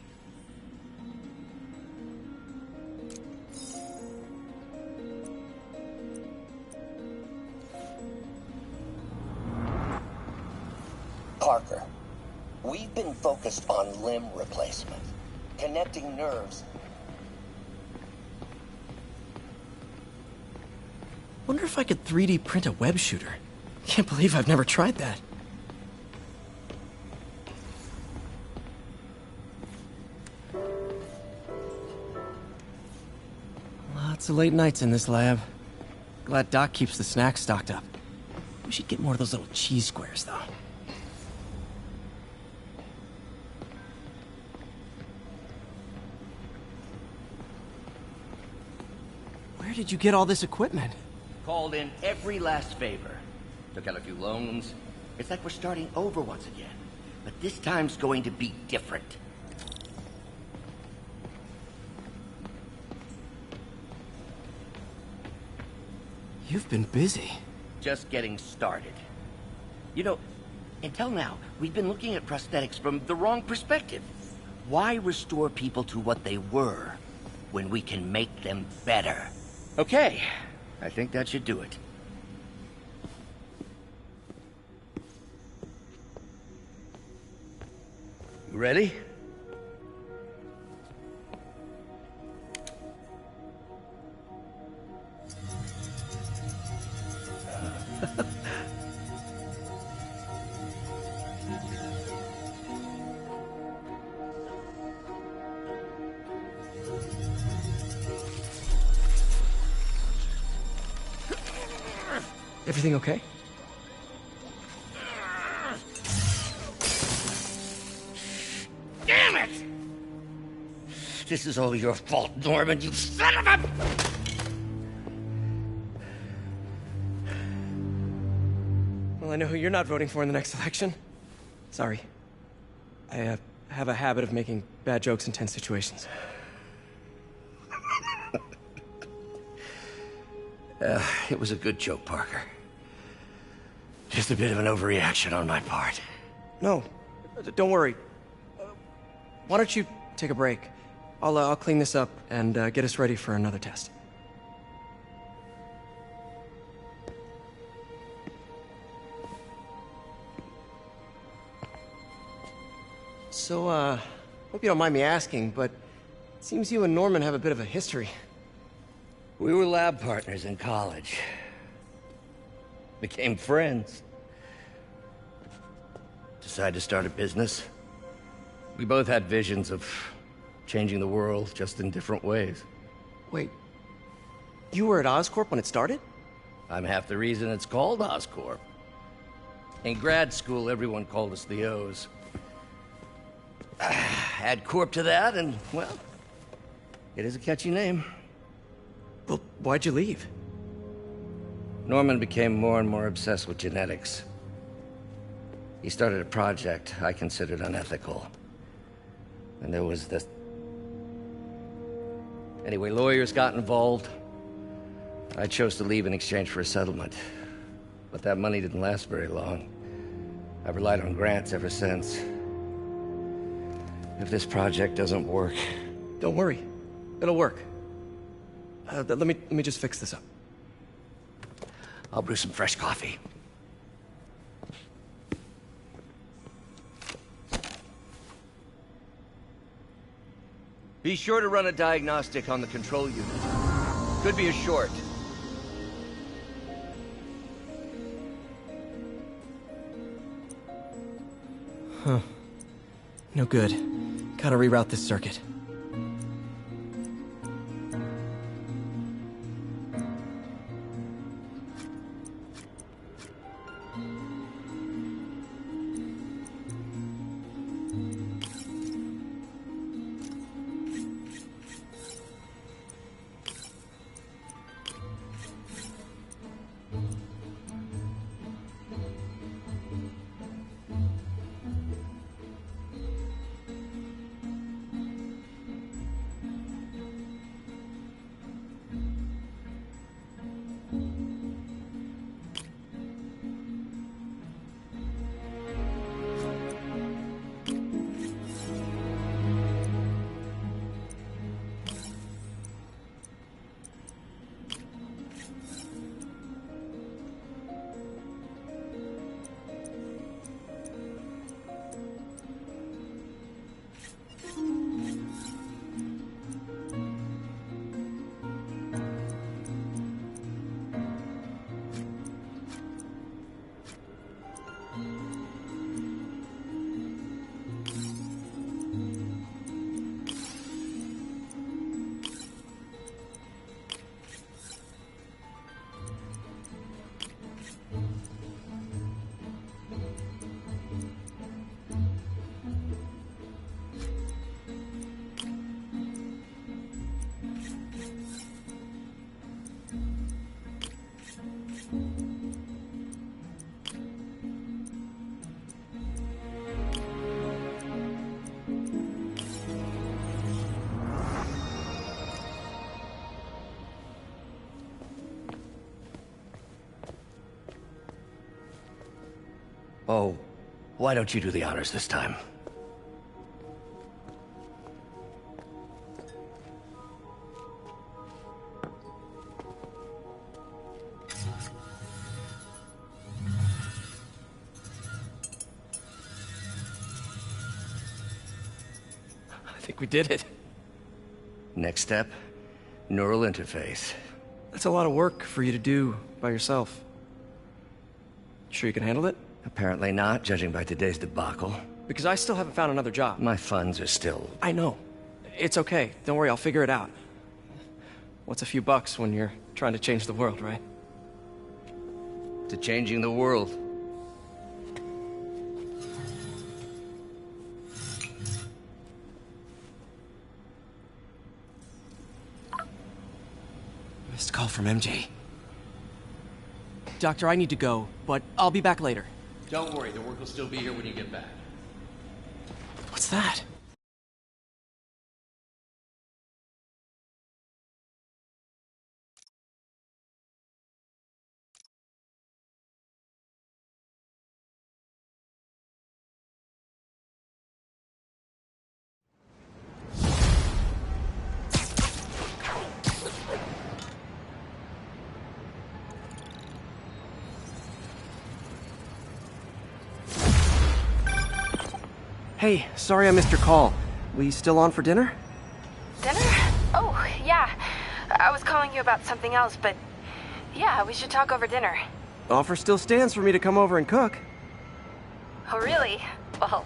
Parker, we've been focused on limb replacement, connecting nerves. Wonder if I could 3D print a web shooter. Can't believe I've never tried that. Lots of late nights in this lab. Glad Doc keeps the snacks stocked up. We should get more of those little cheese squares, though. did you get all this equipment? Called in every last favor. Took out a few loans. It's like we're starting over once again. But this time's going to be different. You've been busy. Just getting started. You know, until now, we've been looking at prosthetics from the wrong perspective. Why restore people to what they were when we can make them better? Okay, I think that should do it. You ready? Everything okay? Damn it! This is all your fault, Norman, you son of a... Well, I know who you're not voting for in the next election. Sorry. I have a habit of making bad jokes in tense situations. It was a good joke, Parker. Just a bit of an overreaction on my part. No, don't worry. Why don't you take a break? I'll clean this up and get us ready for another test. So, hope you don't mind me asking, but it seems you and Norman have a bit of a history. We were lab partners in college. Became friends. Decided to start a business. We both had visions of changing the world, just in different ways. Wait, you were at Oscorp when it started? I'm half the reason it's called Oscorp. In grad school, everyone called us the O's. Add Corp to that, and, well, it is a catchy name. Well, why'd you leave? Norman became more and more obsessed with genetics. He started a project I considered unethical. And there was this... Anyway, lawyers got involved. I chose to leave in exchange for a settlement. But that money didn't last very long. I've relied on grants ever since. If this project doesn't work... Don't worry. It'll work. Let me just fix this up. I'll brew some fresh coffee. Be sure to run a diagnostic on the control unit. Could be a short. Huh. No good. Gotta reroute this circuit. Oh, why don't you do the honors this time? I think we did it. Next step, neural interface. That's a lot of work for you to do by yourself. Sure you can handle it? Apparently not, judging by today's debacle. Because I still haven't found another job. My funds are still... I know. It's okay. Don't worry, I'll figure it out. What's a few bucks when you're trying to change the world, right? To changing the world. Missed call from MJ. Doctor, I need to go, but I'll be back later. Don't worry, the work will still be here when you get back. What's that? Hey, sorry I missed your call. We still on for dinner? Dinner? Oh, yeah. I was calling you about something else, but yeah, we should talk over dinner. Offer still stands for me to come over and cook. Oh, really? Well,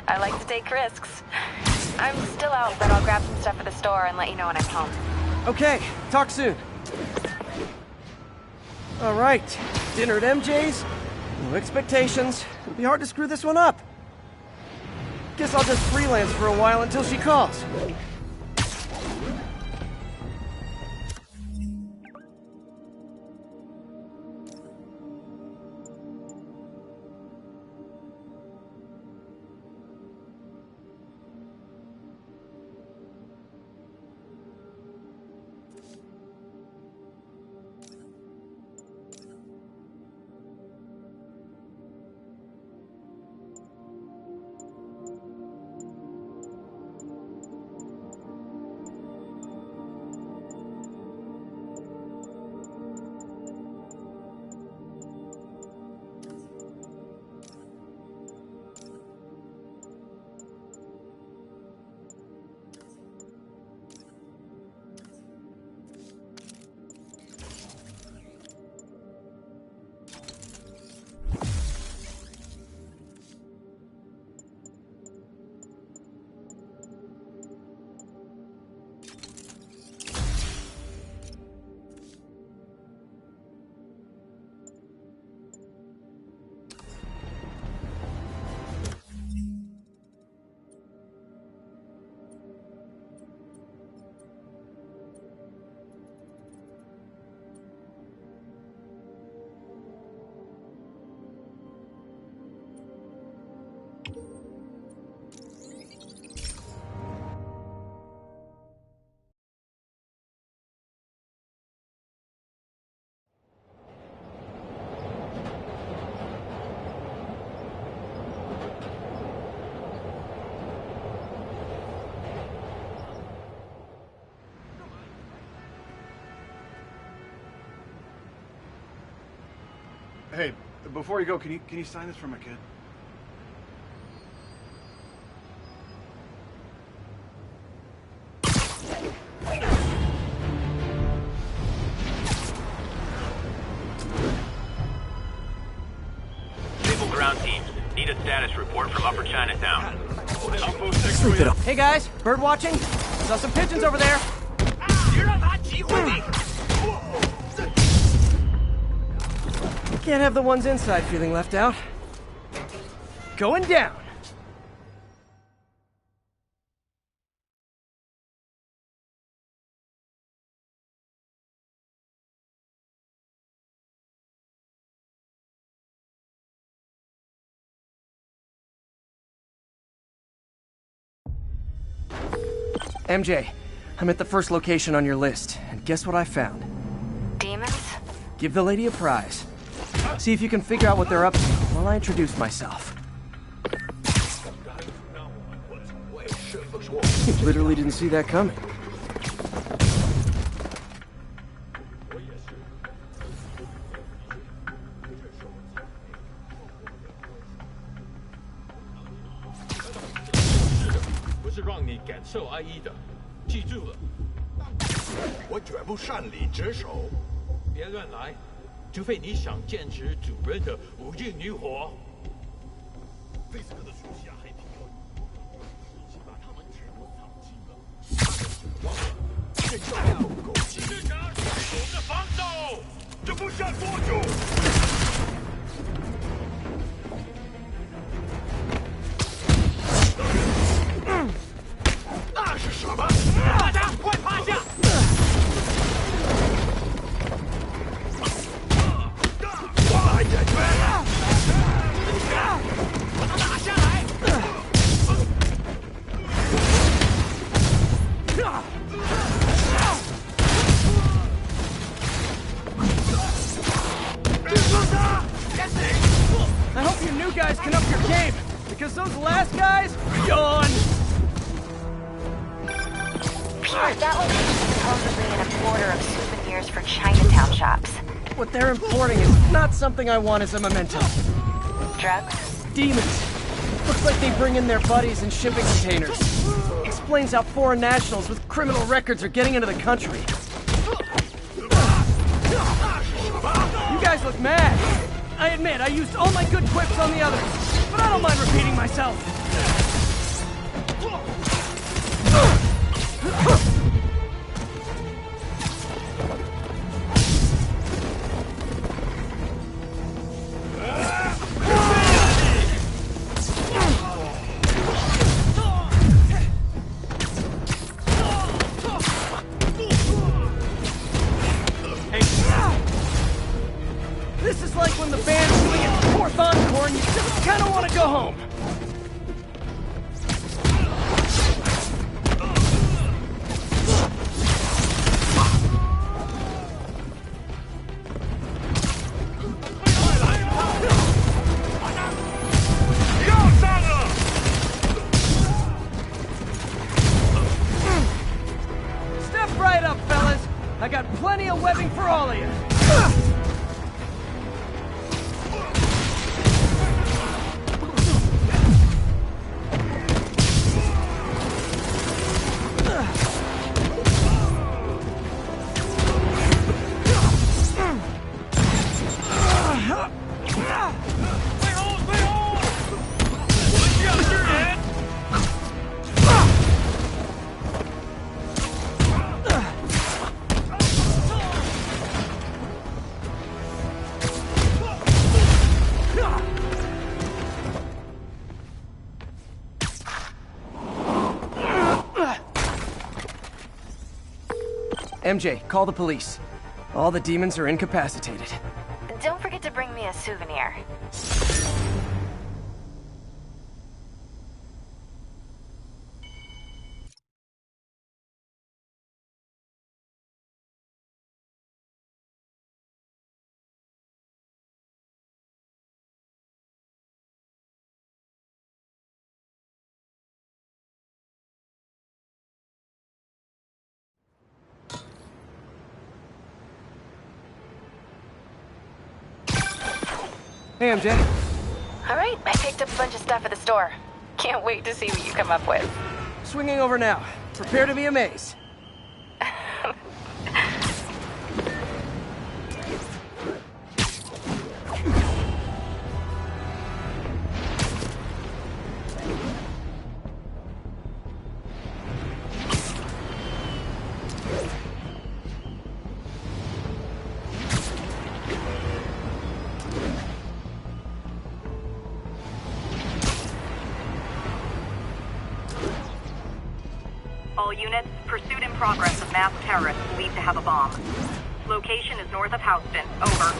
I like to take risks. I'm still out, but I'll grab some stuff at the store and let you know when I'm home. Okay, talk soon. All right, dinner at MJ's. No expectations. It'll be hard to screw this one up. Guess I'll just freelance for a while until she calls. Hey, before you go, can you sign this for my kid? Naval ground teams, need a status report from Upper Chinatown. Sleep it up. Hey guys, bird watching? Saw some pigeons over there. Can't have the ones inside feeling left out. Going down. MJ, I'm at the first location on your list, and guess what I found? Demons? Give the lady a prize. See if you can figure out what they're up to while I introduce myself. Literally didn't see that coming. I hope you new guys can up your game, because those last guys, yawn! That location's supposedly an importer of souvenirs for Chinatown shops. What they're importing is not something I want as a memento. Drugs? Demons. Looks like they bring in their buddies in shipping containers. Explains how foreign nationals with criminal records are getting into the country. You guys look mad. I admit, I used all my good quips on the others, but I don't mind repeating myself. This is like when the band's doing its fourth encore and you just kind of want to go home. Step right up, fellas. I got plenty of webbing for all of you. MJ, call the police. All the demons are incapacitated. Don't forget to bring me a souvenir. Hey, MJ. All right, I picked up a bunch of stuff at the store. Can't wait to see what you come up with. Swinging over now. Prepare to be amazed. All units, pursuit in progress of masked terrorists believed to have a bomb. Location is north of Houston. Over.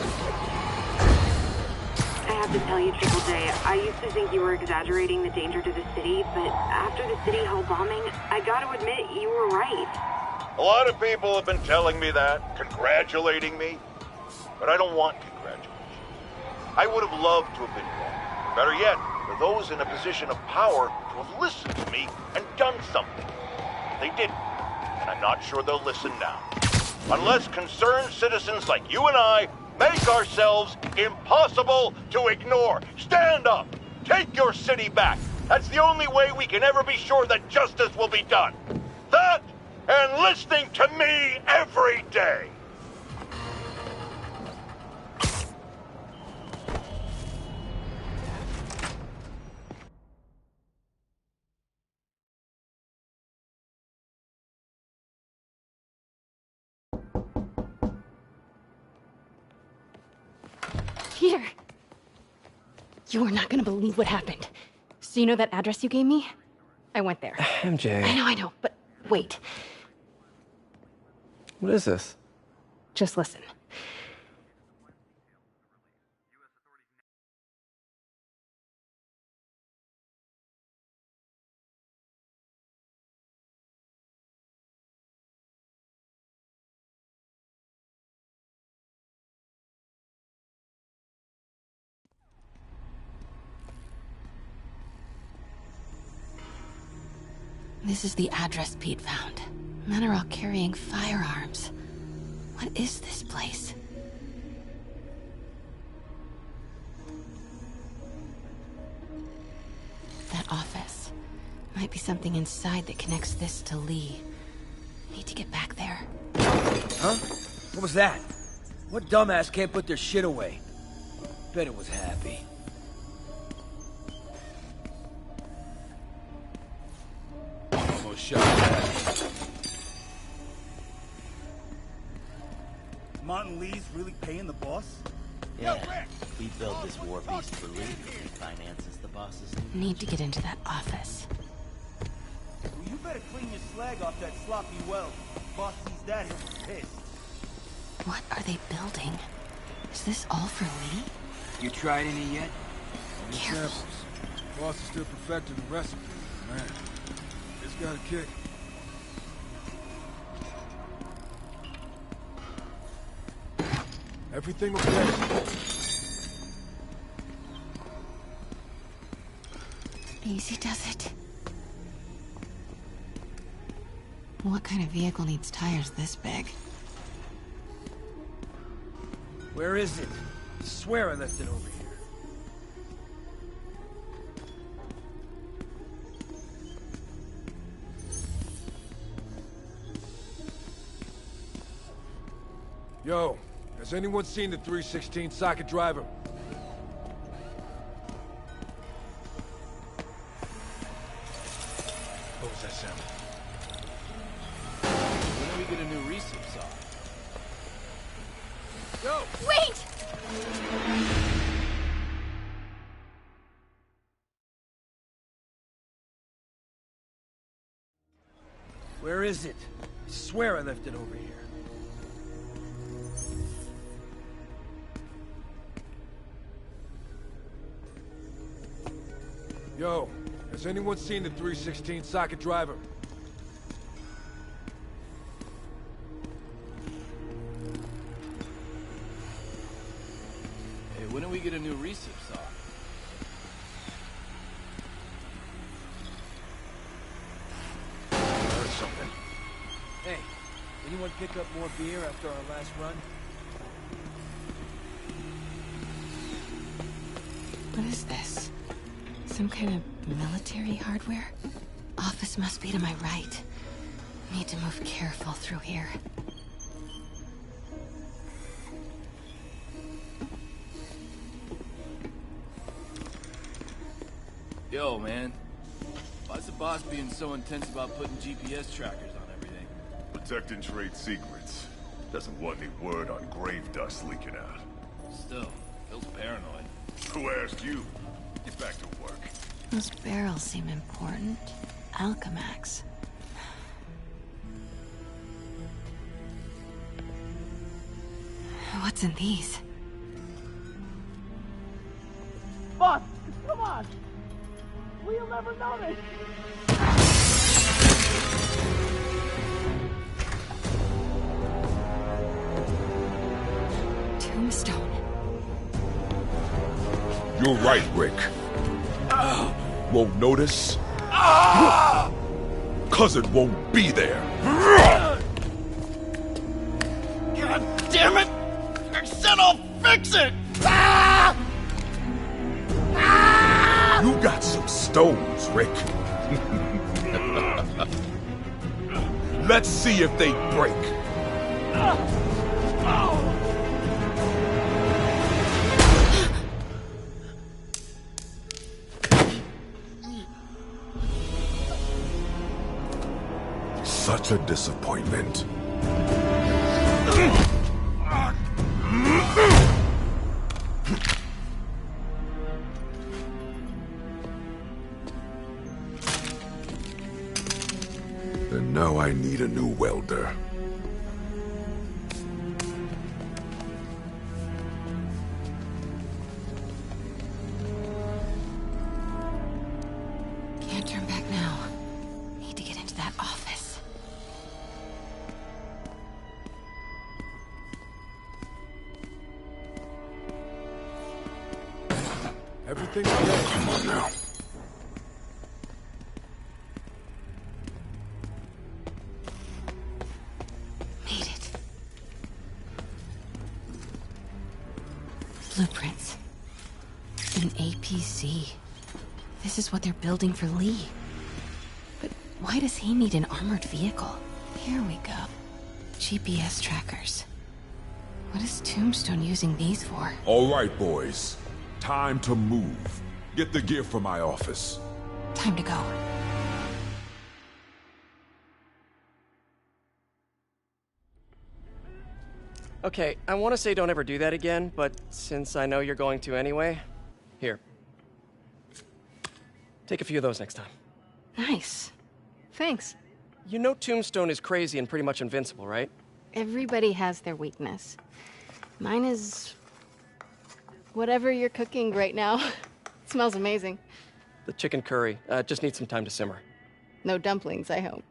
have to tell you, Triple J, I used to think you were exaggerating the danger to the city, but after the City Hall bombing, I gotta admit, you were right. A lot of people have been telling me that, congratulating me, but I don't want congratulations. I would have loved to have been wrong. Better yet, for those in a position of power to have listened to me and done something. They didn't, and I'm not sure they'll listen now. Unless concerned citizens like you and I make ourselves impossible to ignore. Stand up! Take your city back! That's the only way we can ever be sure that justice will be done. That, and listening to me every day! Peter! You are not gonna believe what happened. So you know that address you gave me? I went there. MJ. I know, but wait. What is this? Just listen. This is the address Pete found. Men are all carrying firearms. What is this place? That office. Might be something inside that connects this to Lee. Need to get back there. Huh? What was that? What dumbass can't put their shit away? Bet it was Happy. Almost shot that. Martin Lee's really paying the boss? Yeah, we built this war beast for Lee. He finances the boss's Need to get into that office. Well, you better clean your slag off that sloppy well. Boss sees that, he'll be pissed. What are they building? Is this all for Lee? You tried any yet? Any samples. Boss is still perfecting the recipe. Man, it's got a kick. Everything okay? Easy does it. What kind of vehicle needs tires this big? Where is it? I swear I left it over here. Yo, has anyone seen the 316 socket driver? What was that sound? When do we get a new receipt saw? Yo! Wait! Where is it? I swear I left it over here. Yo, has anyone seen the 316 socket driver? Hey, when do we get a new recip saw? Heard something. Hey, anyone pick up more beer after our last run? What is this? Some kind of military hardware? Office must be to my right. Need to move careful through here. Yo, man. Why's the boss being so intense about putting GPS trackers on everything? Protecting trade secrets. Doesn't want any word on grave dust leaking out. Still, feels paranoid. Who asked you? Get back to work. Those barrels seem important. Alchemax. What's in these? Boss, come on! We'll never notice! Tombstone. You're right, Rick. Won't notice? Cause it won't be there. God damn it! I said I'll fix it! You got some stones, Rick. Let's see if they break. Such a disappointment. And now I need a new welder. Can't turn back now. Need to get into that office. Everything's okay. Come on now. Made it. Blueprints. An APC. This is what they're building for Lee. But why does he need an armored vehicle? Here we go. GPS trackers. What is Tombstone using these for? All right, boys. Time to move. Get the gear from my office. Time to go. Okay, I want to say don't ever do that again, but since I know you're going to anyway, here. Take a few of those next time. Nice. Thanks. You know Tombstone is crazy and pretty much invincible, right? Everybody has their weakness. Mine is... whatever you're cooking right now. It smells amazing. The chicken curry. Just needs some time to simmer. No dumplings, I hope.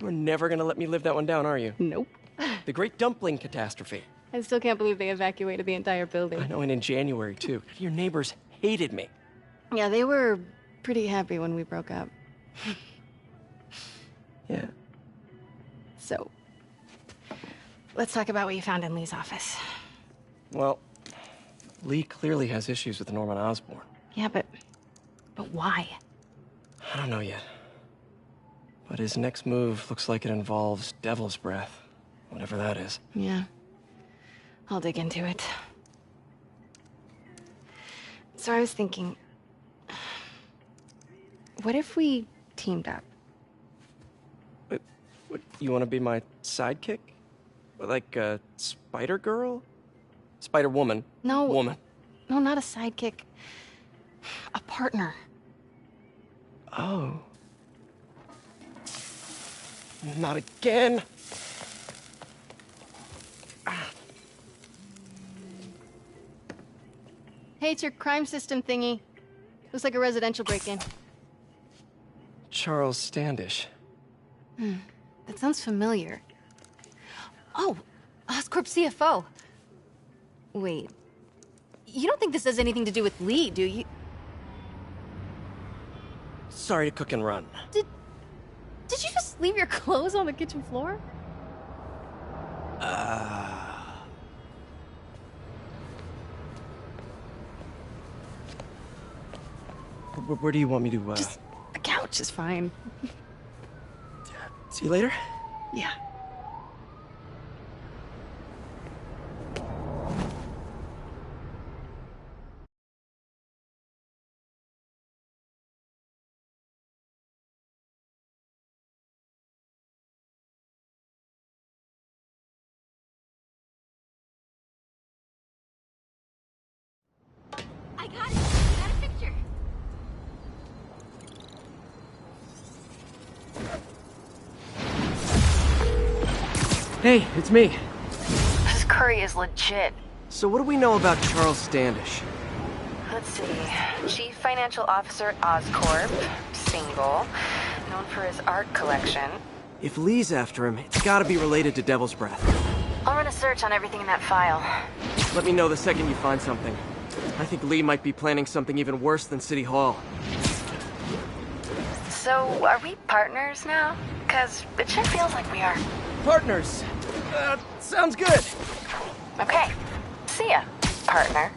You're never gonna let me live that one down, are you? Nope. The Great Dumpling Catastrophe. I still can't believe they evacuated the entire building. I know, and in January, too. Your neighbors hated me. Yeah, they were pretty happy when we broke up. Yeah. So, let's talk about what you found in Lee's office. Well, Lee clearly has issues with Norman Osborn. Yeah, but why? I don't know yet. But his next move looks like it involves Devil's Breath. Whatever that is. Yeah. I'll dig into it. So I was thinking... what if we teamed up? What, you want to be my sidekick? Like a Spider Girl? Spider Woman? No. Woman. No, not a sidekick. A partner. Oh. Not again. Hey, it's your crime system thingy. Looks like a residential break-in. Charles Standish. That sounds familiar. Oh, Oscorp CFO. Wait. You don't think this has anything to do with Lee, do you? Sorry to cook and run. Did you just leave your clothes on the kitchen floor? Where do you want me to, Just the couch is fine. See you later? Yeah. I got it. I got a picture. Hey, it's me. This curry is legit. So what do we know about Charles Standish? Let's see. Chief Financial Officer at Oscorp. Single. Known for his art collection. If Lee's after him, it's gotta be related to Devil's Breath. I'll run a search on everything in that file. Let me know the second you find something. I think Lee might be planning something even worse than City Hall. So, are we partners now? 'Cause it sure feels like we are. Partners! Sounds good! Okay. See ya, partner.